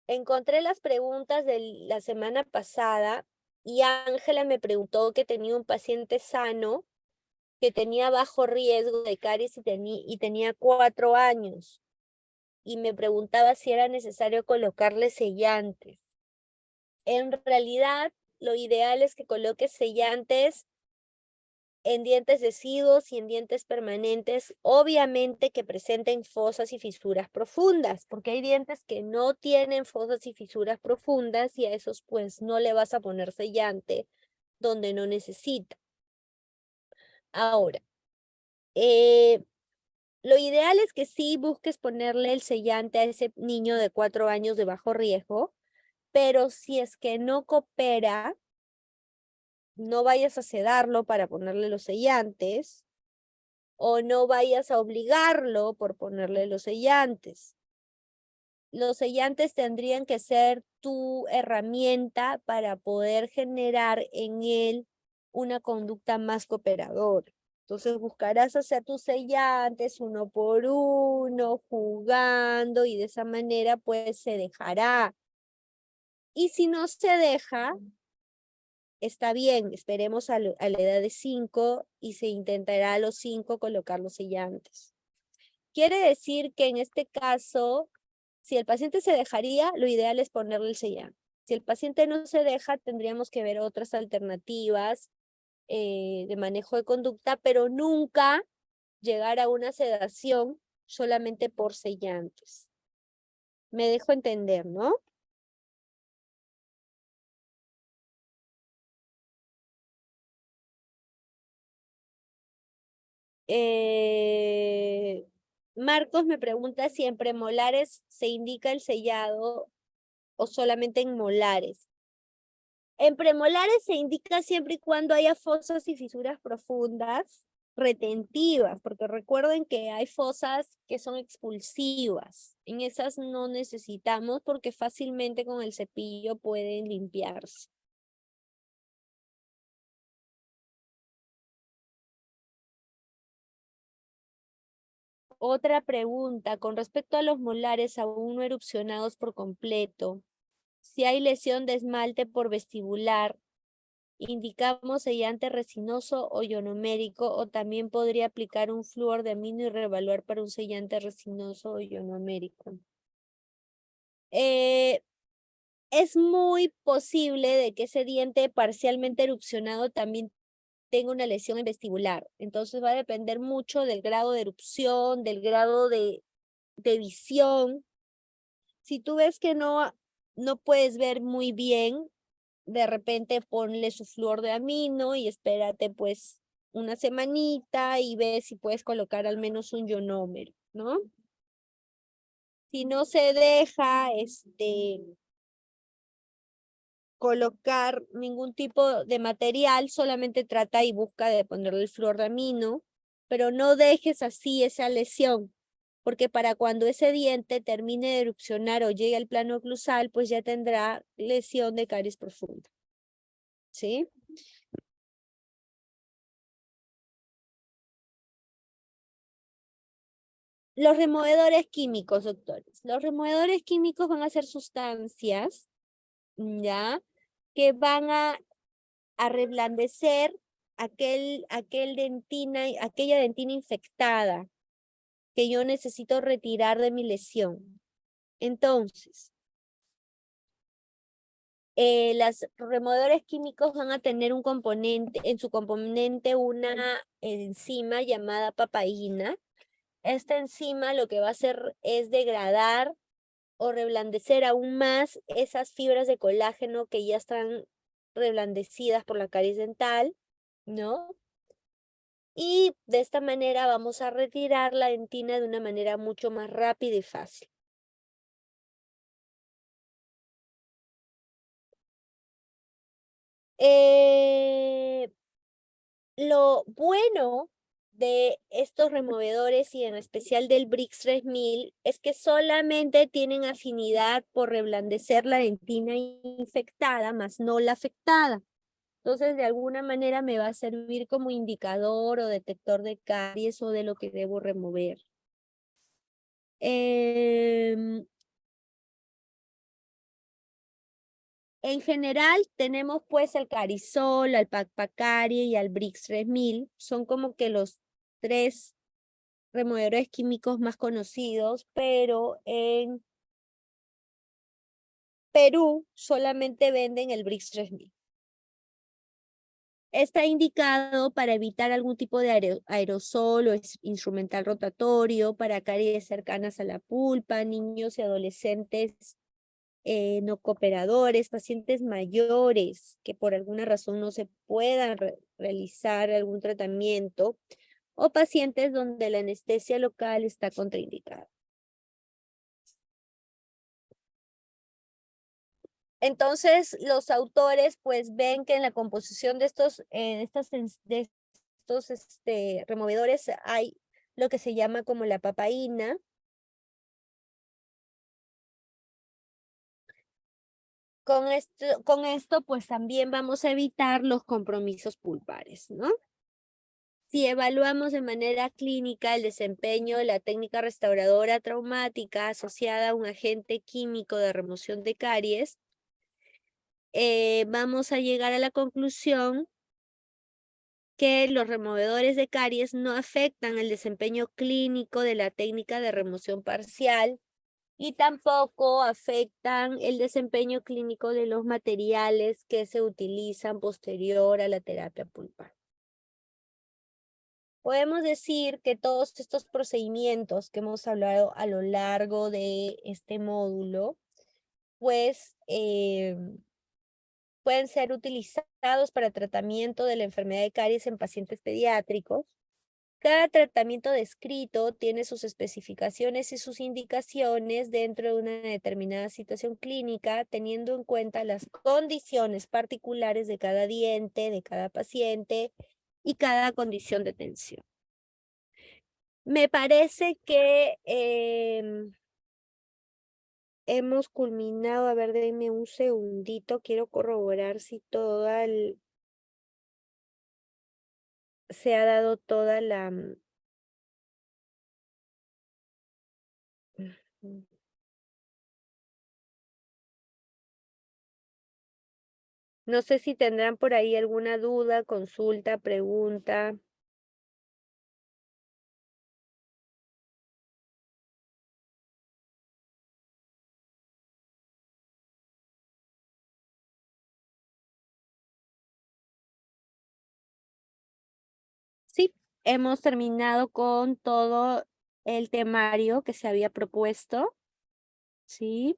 Encontré las preguntas de la semana pasada y Ángela me preguntó que tenía un paciente sano que tenía bajo riesgo de caries y tenía 4 años. Y me preguntaba si era necesario colocarle sellantes. En realidad, lo ideal es que coloques sellantes en dientes deciduos y en dientes permanentes, obviamente que presenten fosas y fisuras profundas, porque hay dientes que no tienen fosas y fisuras profundas y a esos pues no le vas a poner sellante donde no necesita. Ahora, lo ideal es que sí busques ponerle el sellante a ese niño de 4 años de bajo riesgo, pero si es que no coopera, no vayas a sedarlo para ponerle los sellantes o no vayas a obligarlo por ponerle los sellantes. Los sellantes tendrían que ser tu herramienta para poder generar en él una conducta más cooperadora. Entonces buscarás hacer tus sellantes uno por uno, jugando, y de esa manera pues se dejará. Y si no se deja, está bien, esperemos a la edad de 5 y se intentará a los 5 colocar los sellantes. Quiere decir que en este caso, si el paciente se dejaría, lo ideal es ponerle el sellante. Si el paciente no se deja, tendríamos que ver otras alternativas de manejo de conducta, pero nunca llegar a una sedación solamente por sellantes. Me dejo entender, ¿no? Marcos me pregunta si en premolares se indica el sellado o solamente en molares. En premolares se indica siempre y cuando haya fosas y fisuras profundas retentivas, porque recuerden que hay fosas que son expulsivas. En esas no necesitamos porque fácilmente con el cepillo pueden limpiarse. Otra pregunta, con respecto a los molares aún no erupcionados por completo, si hay lesión de esmalte por vestibular, indicamos sellante resinoso o ionomérico, o también podría aplicar un flúor de amino y reevaluar para un sellante resinoso o ionomérico. Es muy posible de que ese diente parcialmente erupcionado también tenga una lesión en vestibular. Entonces va a depender mucho del grado de erupción, del grado de visión. Si tú ves que no puedes ver muy bien, de repente ponle su flúor de amino y espérate pues una semanita y ve si puedes colocar al menos un ionómero, ¿no? Si no se deja colocar ningún tipo de material, solamente trata y busca de ponerle el flúor de amino, pero no dejes así esa lesión, porque para cuando ese diente termine de erupcionar o llegue al plano oclusal, pues ya tendrá lesión de caries profunda. ¿Sí? Los removedores químicos, doctores. Los removedores químicos van a ser sustancias, ¿ya? Que van a reblandecer aquella dentina infectada que yo necesito retirar de mi lesión. Entonces, los removedores químicos van a tener un componente, en su componente una enzima llamada papaína. Esta enzima lo que va a hacer es degradar o reblandecer aún más esas fibras de colágeno que ya están reblandecidas por la caries dental, ¿no? Y de esta manera vamos a retirar la dentina de una manera mucho más rápida y fácil. Lo bueno de estos removedores y en especial del Brix 3000 es que solamente tienen afinidad por reblandecer la dentina infectada, más no la afectada. Entonces, de alguna manera me va a servir como indicador o detector de caries o de lo que debo remover. En general tenemos pues el Carisol, al Pacpacarie y al Brix 3000. Son como que los 3 removedores químicos más conocidos, pero en Perú solamente venden el Brix 3000. Está indicado para evitar algún tipo de aerosol o instrumental rotatorio, para caries cercanas a la pulpa, niños y adolescentes no cooperadores, pacientes mayores que por alguna razón no se puedan realizar algún tratamiento o pacientes donde la anestesia local está contraindicada. Entonces, los autores pues ven que en la composición de estos, removedores hay lo que se llama como la papaína. Con esto pues también vamos a evitar los compromisos pulpares, ¿no? Si evaluamos de manera clínica el desempeño de la técnica restauradora traumática asociada a un agente químico de remoción de caries, vamos a llegar a la conclusión que los removedores de caries no afectan el desempeño clínico de la técnica de remoción parcial y tampoco afectan el desempeño clínico de los materiales que se utilizan posterior a la terapia pulpar. Podemos decir que todos estos procedimientos que hemos hablado a lo largo de este módulo, pues pueden ser utilizados para tratamiento de la enfermedad de caries en pacientes pediátricos. Cada tratamiento descrito tiene sus especificaciones y sus indicaciones dentro de una determinada situación clínica, teniendo en cuenta las condiciones particulares de cada diente, de cada paciente y cada condición de tensión. Me parece que hemos culminado. A ver, denme un segundito. Quiero corroborar si se ha dado toda la... No sé si tendrán por ahí alguna duda, consulta, pregunta. Sí, hemos terminado con todo el temario que se había propuesto. Sí.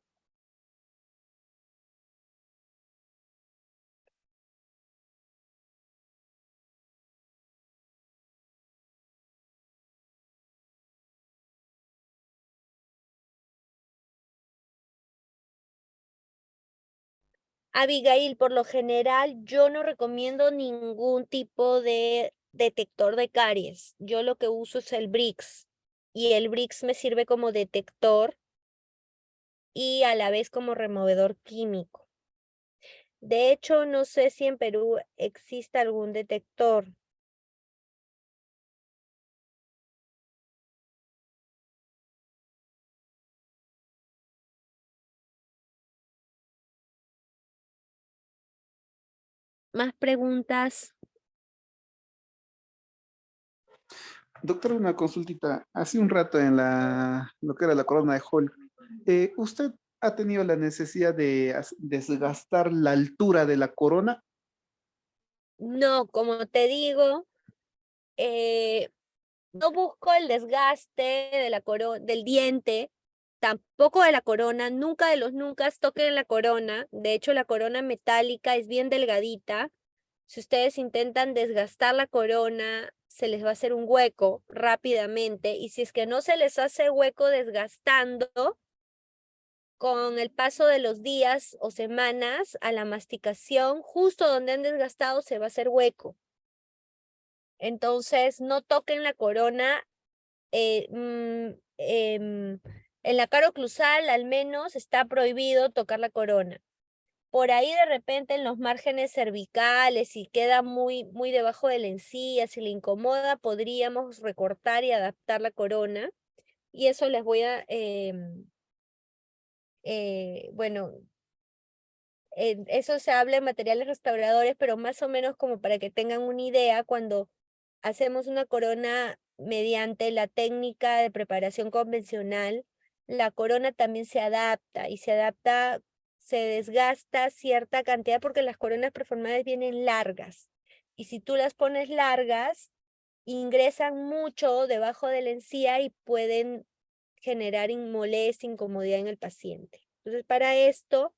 Abigail, por lo general, yo no recomiendo ningún tipo de detector de caries. Yo lo que uso es el Brix. Y el Brix me sirve como detector y a la vez como removedor químico. De hecho, no sé si en Perú existe algún detector. ¿Más preguntas? Doctor, una consultita. Hace un rato en lo que era la corona de Hall, ¿usted ha tenido la necesidad de desgastar la altura de la corona? No, como te digo, no busco el desgaste de la del diente, tampoco de la corona, nunca de los nunca toquen la corona. De hecho, la corona metálica es bien delgadita. Si ustedes intentan desgastar la corona, se les va a hacer un hueco rápidamente. Y si es que no se les hace hueco desgastando, con el paso de los días o semanas a la masticación, justo donde han desgastado se va a hacer hueco. Entonces, no toquen la corona. En la cara oclusal, al menos, está prohibido tocar la corona. Por ahí, de repente, en los márgenes cervicales, si queda muy debajo de la encía, si le incomoda, podríamos recortar y adaptar la corona. Y eso les voy a, bueno, eso se habla en materiales restauradores, pero más o menos como para que tengan una idea, cuando hacemos una corona mediante la técnica de preparación convencional, la corona también se adapta y se desgasta cierta cantidad porque las coronas preformadas vienen largas. Y si tú las pones largas, ingresan mucho debajo de la encía y pueden generar molestia, incomodidad en el paciente. Entonces, para esto,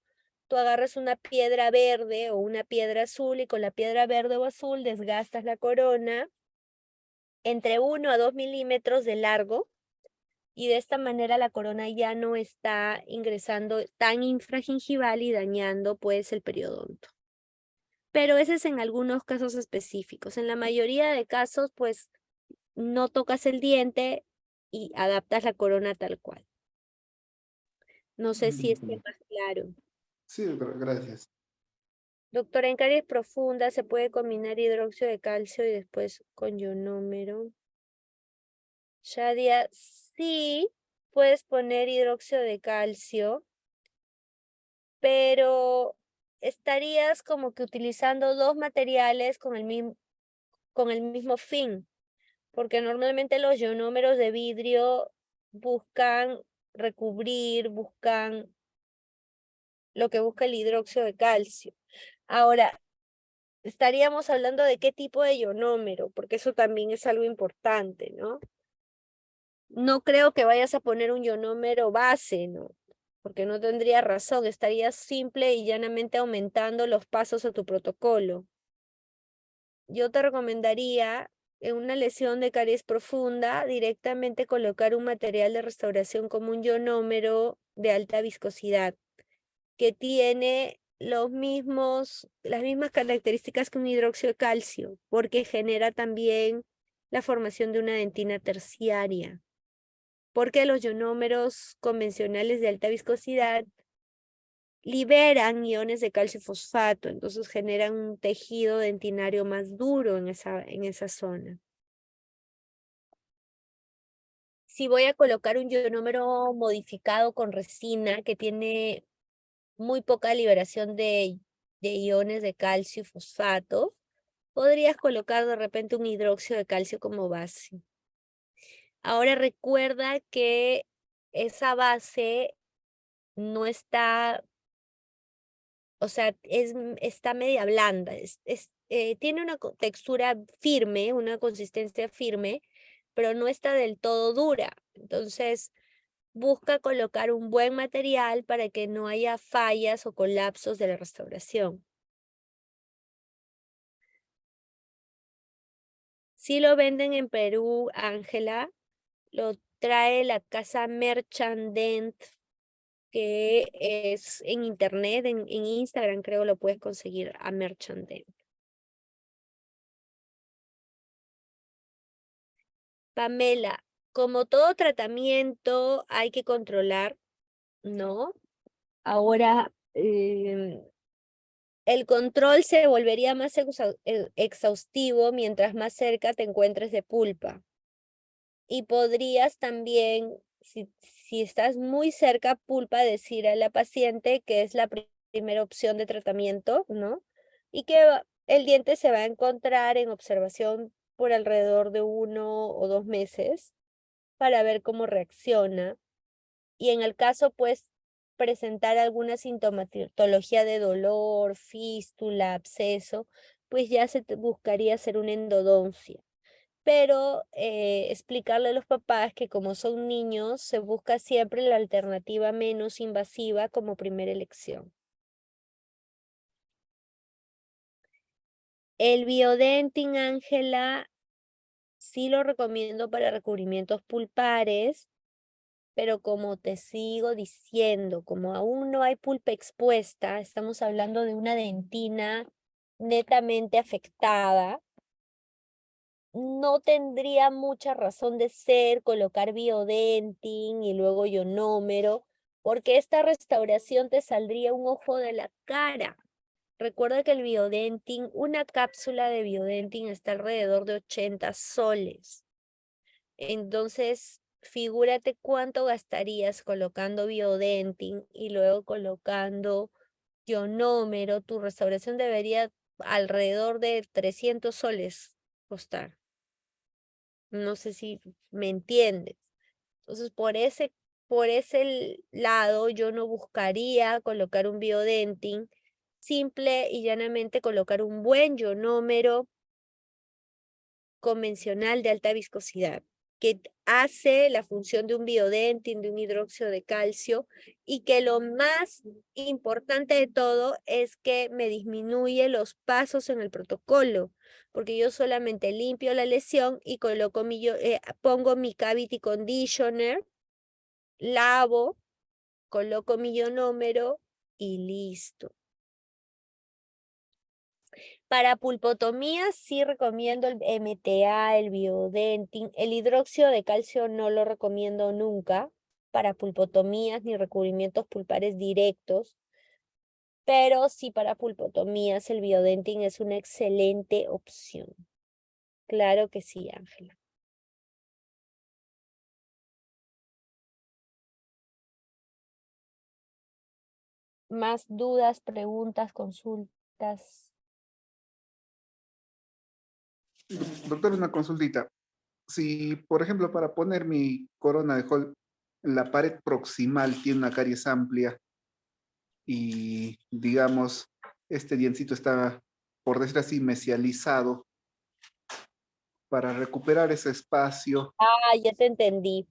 tú agarras una piedra verde o una piedra azul y con la piedra verde o azul desgastas la corona entre 1 a 2 milímetros de largo y de esta manera la corona ya no está ingresando tan infragingival y dañando pues el periodonto. Pero ese es en algunos casos específicos. En la mayoría de casos pues no tocas el diente y adaptas la corona tal cual. No sé si esté más claro. Sí, doctor, gracias. Doctora, en caries profundas se puede combinar hidróxido de calcio y después con ionómero. Shadia, sí, puedes poner hidróxido de calcio, pero estarías como que utilizando dos materiales con el mismo fin, porque normalmente los ionómeros de vidrio buscan recubrir, buscan lo que busca el hidróxido de calcio. Ahora, estaríamos hablando de qué tipo de ionómero, porque eso también es algo importante, ¿no? No creo que vayas a poner un ionómero base, ¿no? Porque no tendría razón, estarías simple y llanamente aumentando los pasos a tu protocolo. Yo te recomendaría, en una lesión de caries profunda, directamente colocar un material de restauración como un ionómero de alta viscosidad, que tiene las mismas características que un hidróxido de calcio, porque genera también la formación de una dentina terciaria. Porque los ionómeros convencionales de alta viscosidad liberan iones de calcio fosfato, entonces generan un tejido dentinario más duro en esa zona. Si voy a colocar un ionómero modificado con resina que tiene muy poca liberación de iones de calcio y fosfato, podrías colocar de repente un hidróxido de calcio como base. Ahora recuerda que esa base no está, o sea, está media blanda, tiene una textura firme, una consistencia firme, pero no está del todo dura. Entonces, busca colocar un buen material para que no haya fallas o colapsos de la restauración. Si lo venden en Perú, Ángela, lo trae la casa Merchant Dent, que es en internet, en Instagram creo lo puedes conseguir a Merchant Dent. Pamela, como todo tratamiento hay que controlar, ¿no? Ahora, el control se volvería más exhaustivo mientras más cerca te encuentres de pulpa. Y podrías también, si estás muy cerca pulpa, decir a la paciente que es la primera opción de tratamiento, ¿no? Y que el diente se va a encontrar en observación por alrededor de 1 o 2 meses para ver cómo reacciona. Y en el caso, pues, presentar alguna sintomatología de dolor, fístula, absceso, pues ya buscaría hacer una endodoncia. Pero explicarle a los papás que como son niños, se busca siempre la alternativa menos invasiva como primera elección. El biodentin, Ángela, sí lo recomiendo para recubrimientos pulpares, pero como te sigo diciendo, como aún no hay pulpa expuesta, estamos hablando de una dentina netamente afectada, no tendría mucha razón de ser colocar biodentin y luego ionómero, porque esta restauración te saldría un ojo de la cara. Recuerda que el biodentin, una cápsula de biodentin está alrededor de 80 soles. Entonces, figúrate cuánto gastarías colocando biodentin y luego colocando ionómero. Tu restauración debería alrededor de 300 soles costar. No sé si me entiendes. Entonces, por ese lado, yo no buscaría colocar un biodentin, simple y llanamente colocar un buen ionómero convencional de alta viscosidad, que hace la función de un biodentin, de un hidróxido de calcio, y que lo más importante de todo es que me disminuye los pasos en el protocolo, porque yo solamente limpio la lesión y pongo mi cavity conditioner, lavo, coloco mi ionómero y listo. Para pulpotomía sí recomiendo el MTA, el biodentin. El hidróxido de calcio no lo recomiendo nunca para pulpotomías ni recubrimientos pulpares directos, pero sí para pulpotomías el biodentin es una excelente opción. Claro que sí, Ángela. ¿Más dudas, preguntas, consultas? Doctor, una consultita. Si, por ejemplo, para poner mi corona de Hall, la pared proximal tiene una caries amplia y, digamos, este diencito está, por decir así, mesializado, para recuperar ese espacio. Ah, ya te entendí.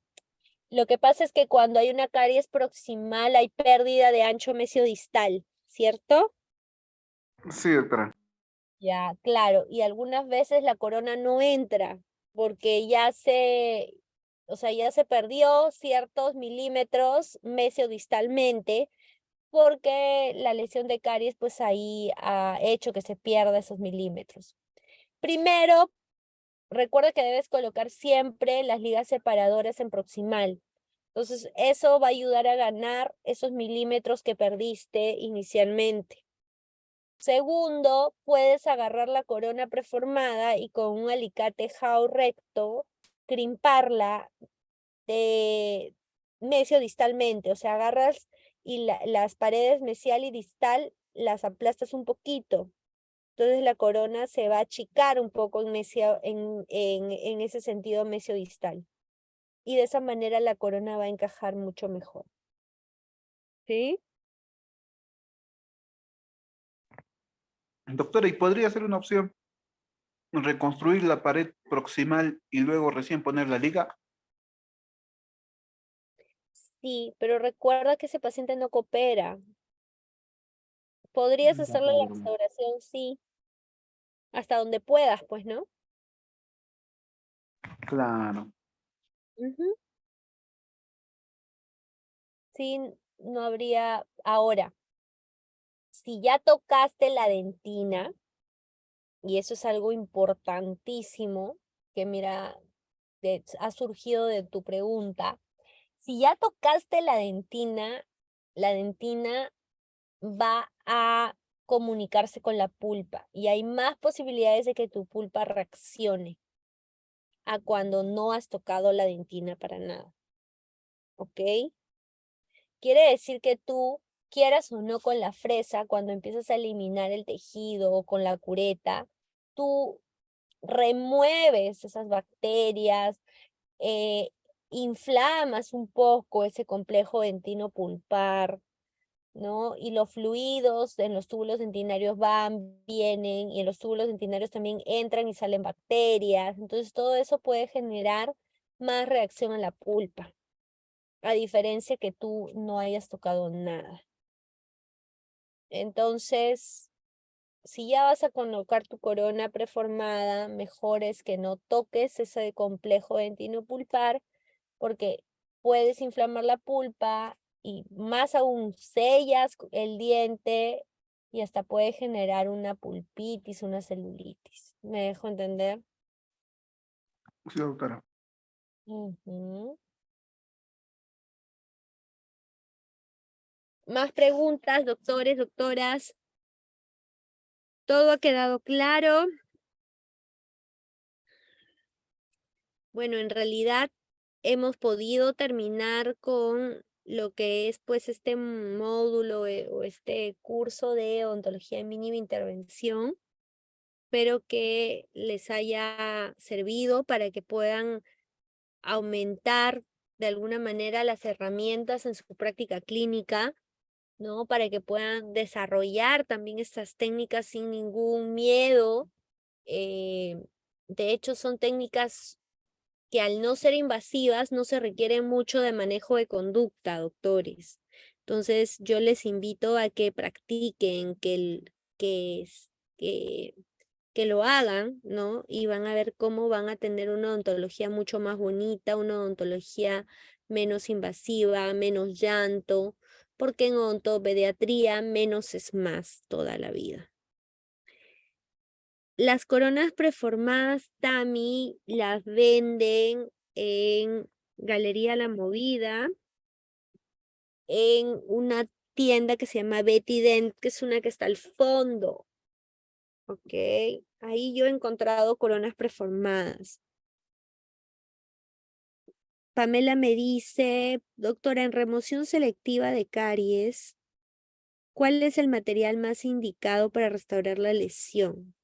Lo que pasa es que cuando hay una caries proximal hay pérdida de ancho mesiodistal, ¿cierto? Sí, doctora. Ya, claro, y algunas veces la corona no entra porque o sea, ya se perdió ciertos milímetros mesiodistalmente porque la lesión de caries pues ahí ha hecho que se pierda esos milímetros. Primero, recuerda que debes colocar siempre las ligas separadoras en proximal. Entonces, eso va a ayudar a ganar esos milímetros que perdiste inicialmente. Segundo, puedes agarrar la corona preformada y con un alicate Howe recto, crimparla de mesiodistalmente. O sea, agarras y las paredes mesial y distal las aplastas un poquito. Entonces la corona se va a achicar un poco en ese sentido mesiodistal. Y de esa manera la corona va a encajar mucho mejor. ¿Sí? Doctora, ¿y podría ser una opción reconstruir la pared proximal y luego recién poner la liga? Sí, pero recuerda que ese paciente no coopera. Podrías hacerle la restauración, sí, hasta donde puedas, pues, ¿no? Claro. Ujú. Sí, no habría. Ahora, si ya tocaste la dentina, y eso es algo importantísimo, que mira, ha surgido de tu pregunta, si ya tocaste la dentina va a comunicarse con la pulpa y hay más posibilidades de que tu pulpa reaccione a cuando no has tocado la dentina para nada. ¿Ok? Quiere decir que tú, quieras o no con la fresa, cuando empiezas a eliminar el tejido o con la cureta, tú remueves esas bacterias, inflamas un poco ese complejo dentino-pulpar, ¿no? Y los fluidos en los túbulos dentinarios van, vienen, y en los túbulos dentinarios también entran y salen bacterias. Entonces todo eso puede generar más reacción en la pulpa, a diferencia que tú no hayas tocado nada. Entonces, si ya vas a colocar tu corona preformada, mejor es que no toques ese complejo dentino-pulpar, porque puedes inflamar la pulpa y más aún sellas el diente y hasta puede generar una pulpitis, una celulitis. ¿Me dejo entender? Sí, doctora. Ujú. ¿Más preguntas, doctores, doctoras? ¿Todo ha quedado claro? Bueno, en realidad hemos podido terminar con lo que es pues este módulo o este curso de odontología de mínima intervención. Espero que les haya servido para que puedan aumentar de alguna manera las herramientas en su práctica clínica, ¿no? Para que puedan desarrollar también estas técnicas sin ningún miedo. De hecho, son técnicas que al no ser invasivas no se requiere mucho de manejo de conducta, doctores. Entonces, yo les invito a que practiquen, que lo hagan, ¿no? Y van a ver cómo van a tener una odontología mucho más bonita, una odontología menos invasiva, menos llanto, porque en odontopediatría menos es más toda la vida. Las coronas preformadas Tami las venden en Galería La Movida, en una tienda que se llama Betty Dent, que es una que está al fondo. Ok, ahí yo he encontrado coronas preformadas. Pamela me dice, doctora, en remoción selectiva de caries, ¿cuál es el material más indicado para restaurar la lesión?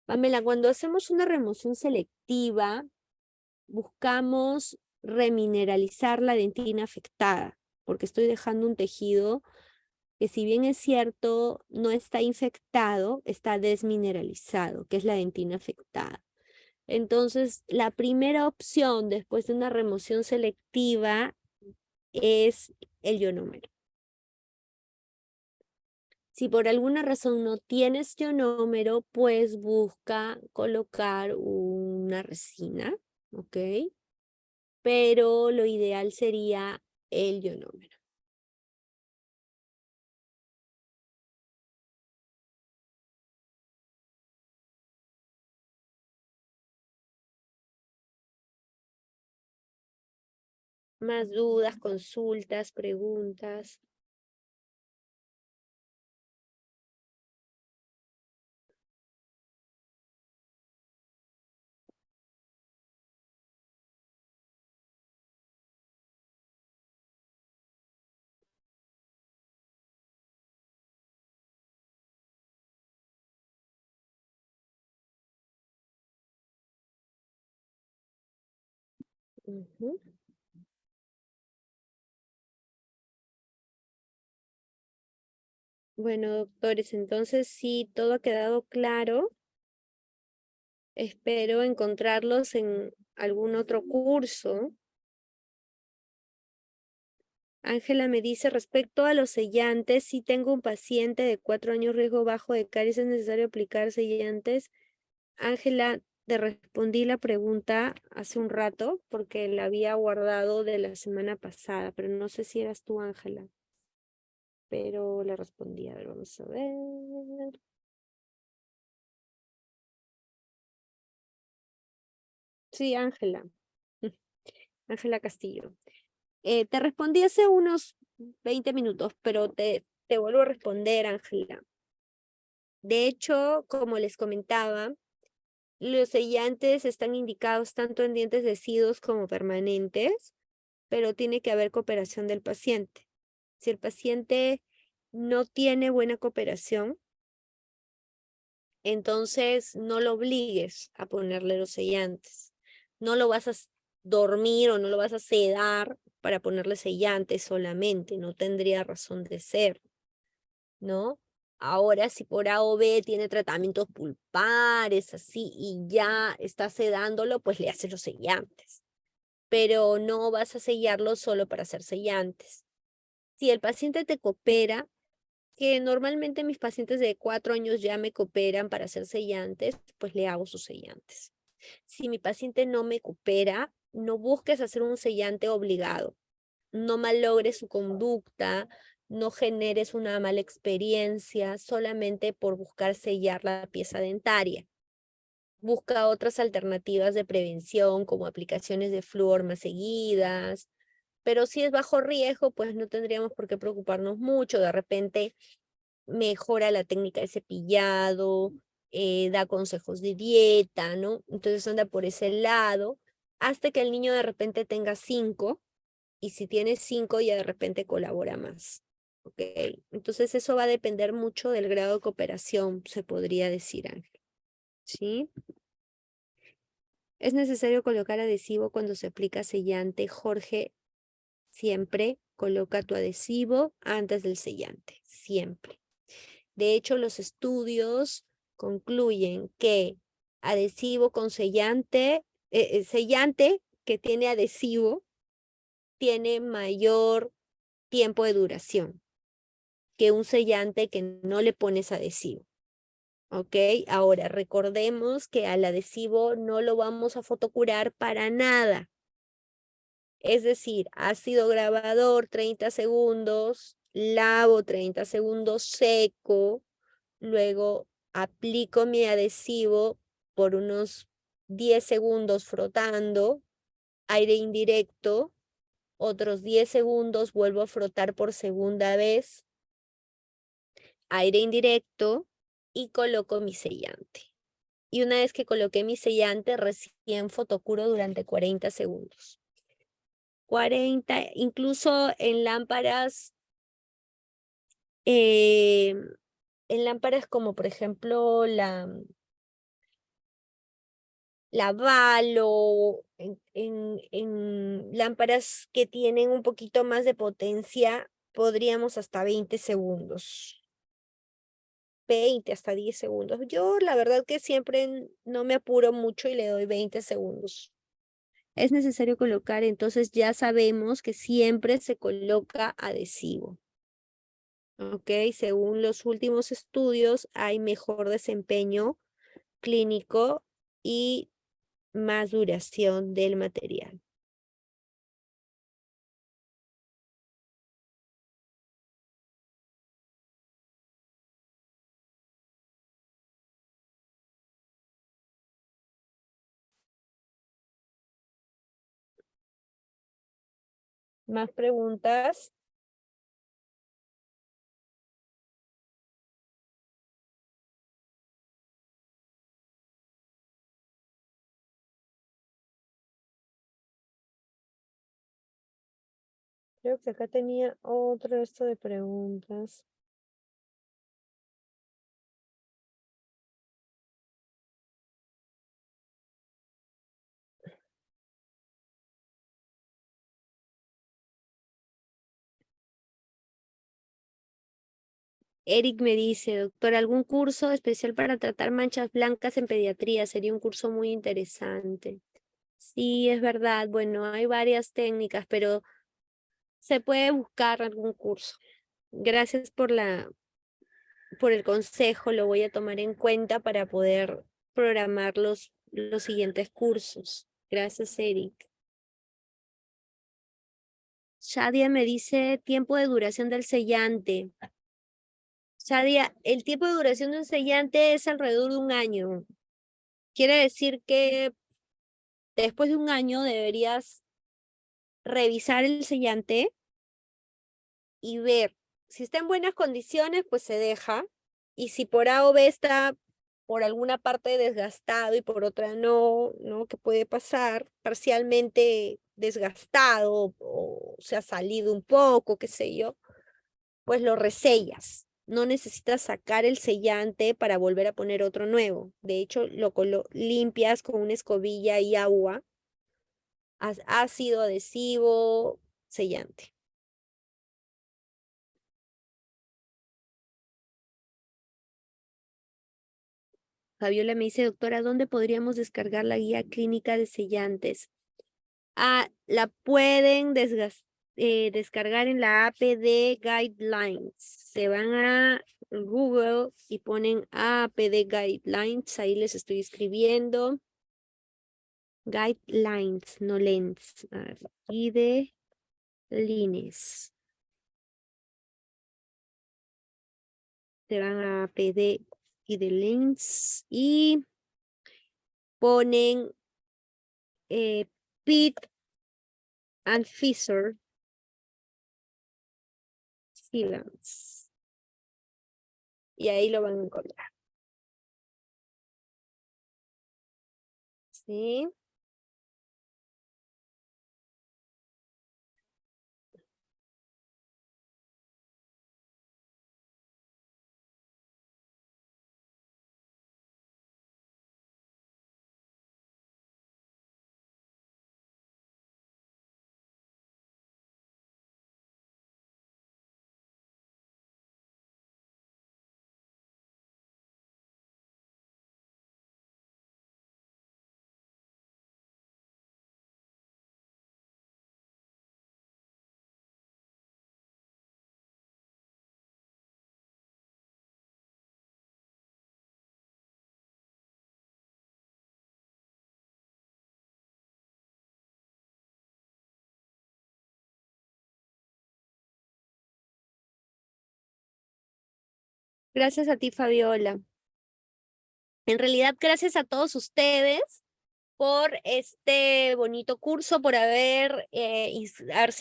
Pamela, cuando hacemos una remoción selectiva, buscamos remineralizar la dentina afectada, porque estoy dejando un tejido que, si bien es cierto, no está infectado, está desmineralizado, que es la dentina afectada. Entonces, la primera opción después de una remoción selectiva es el ionómero. Si por alguna razón no tienes ionómero, pues busca colocar una resina, ¿ok? Pero lo ideal sería el ionómero. Más dudas, consultas, preguntas. Ujú. Bueno, doctores, entonces sí, todo ha quedado claro. Espero encontrarlos en algún otro curso. Ángela me dice, respecto a los sellantes, si tengo un paciente de 4 años riesgo bajo de caries, ¿es necesario aplicar sellantes? Ángela, te respondí la pregunta hace un rato porque la había guardado de la semana pasada, pero no sé si eras tú, Ángela. Pero le respondí, a ver, vamos a ver. Sí, Ángela. Ángela Castillo. Te respondí hace unos 20 minutos, pero te vuelvo a responder, Ángela. De hecho, como les comentaba, los sellantes están indicados tanto en dientes deciduos como permanentes, pero tiene que haber cooperación del paciente. Si el paciente no tiene buena cooperación, Entonces, no lo obligues a ponerle los sellantes. No lo vas a dormir o no lo vas a sedar para ponerle sellantes solamente. No tendría razón de ser, ¿no? Ahora, si por A o B tiene tratamientos pulpares, así, y ya está sedándolo, pues le haces los sellantes. Pero no vas a sellarlo solo para hacer sellantes. Si el paciente te coopera, que normalmente mis pacientes de 4 años ya me cooperan para hacer sellantes, pues le hago sus sellantes. Si mi paciente no me coopera, no busques hacer un sellante obligado. No malogres su conducta, no generes una mala experiencia solamente por buscar sellar la pieza dentaria. Busca otras alternativas de prevención como aplicaciones de flúor más seguidas, pero si es bajo riesgo, pues no tendríamos por qué preocuparnos mucho. De repente mejora la técnica de cepillado, da consejos de dieta, ¿no? Entonces anda por ese lado, hasta que el niño de repente tenga 5, y si tiene 5 ya de repente colabora más, ¿ok? Entonces eso va a depender mucho del grado de cooperación, se podría decir, Ángel, ¿sí? Es necesario colocar adhesivo cuando se aplica sellante. Jorge, siempre coloca tu adhesivo antes del sellante, siempre. De hecho, los estudios concluyen que adhesivo con sellante, sellante que tiene adhesivo, tiene mayor tiempo de duración que un sellante que no le pones adhesivo. ¿Ok? Ahora, recordemos que al adhesivo no lo vamos a fotocurar para nada. Es decir, ácido grabador 30 segundos, lavo 30 segundos seco, luego aplico mi adhesivo por unos 10 segundos frotando, aire indirecto, otros 10 segundos vuelvo a frotar por segunda vez, aire indirecto y coloco mi sellante. Y una vez que coloqué mi sellante, recién fotocuro durante 40 segundos. 40, incluso en lámparas como por ejemplo la Valo, en lámparas que tienen un poquito más de potencia, podríamos hasta 20 segundos. 20 hasta 10 segundos. Yo la verdad que siempre no me apuro mucho y le doy 20 segundos. Es necesario colocar, entonces ya sabemos que siempre se coloca adhesivo. ¿Ok? Según los últimos estudios, hay mejor desempeño clínico y más duración del material. ¿Más preguntas? Creo que acá tenía otro esto de preguntas. Eric me dice, doctor, ¿algún curso especial para tratar manchas blancas en pediatría? Sería un curso muy interesante. Sí, es verdad. Bueno, hay varias técnicas, pero se puede buscar algún curso. Gracias por el consejo, lo voy a tomar en cuenta para poder programar los siguientes cursos. Gracias, Eric. Shadia me dice tiempo de duración del sellante. Shadia, el tiempo de duración de un sellante es alrededor de 1 año. Quiere decir que después de 1 año deberías revisar el sellante y ver si está en buenas condiciones, pues se deja. Y si por A o B está por alguna parte desgastado y por otra no, ¿no? Que puede pasar parcialmente desgastado o se ha salido un poco, qué sé yo, pues lo resellas. no necesitas sacar el sellante para volver a poner otro nuevo. De hecho, lo limpias con una escobilla y agua, ácido, adhesivo, sellante. Fabiola me dice, doctora, ¿dónde podríamos descargar la guía clínica de sellantes? La pueden descargar en la APD Guidelines. Se van a Google y ponen APD Guidelines. Ahí les estoy escribiendo. Guidelines, no lens. Guidelines. Se van a APD Guidelines y ponen Pitt and Fisher sealants. Y ahí lo van a encontrar. ¿Sí? Gracias a ti, Fabiola. En realidad, gracias a todos ustedes por este bonito curso, por haberse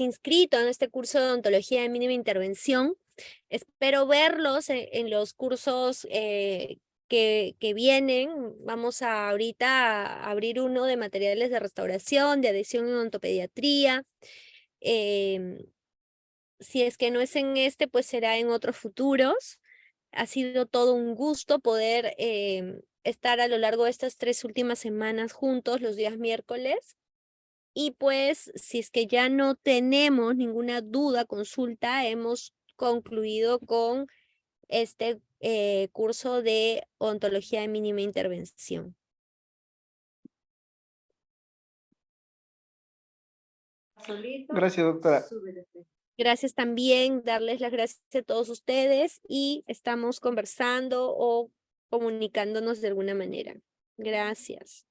inscrito en este curso de odontología de mínima intervención. Espero verlos en los cursos que vienen. Vamos ahorita a abrir uno de materiales de restauración, de adhesión en odontopediatría. Si es que no es en este, pues será en otros futuros. Ha sido todo un gusto poder estar a lo largo de estas 3 últimas semanas juntos los días miércoles. Y pues, si es que ya no tenemos ninguna duda, consulta, hemos concluido con este curso de odontología de mínima intervención. Gracias, doctora. Gracias también, darles las gracias a todos ustedes y estamos conversando o comunicándonos de alguna manera. Gracias.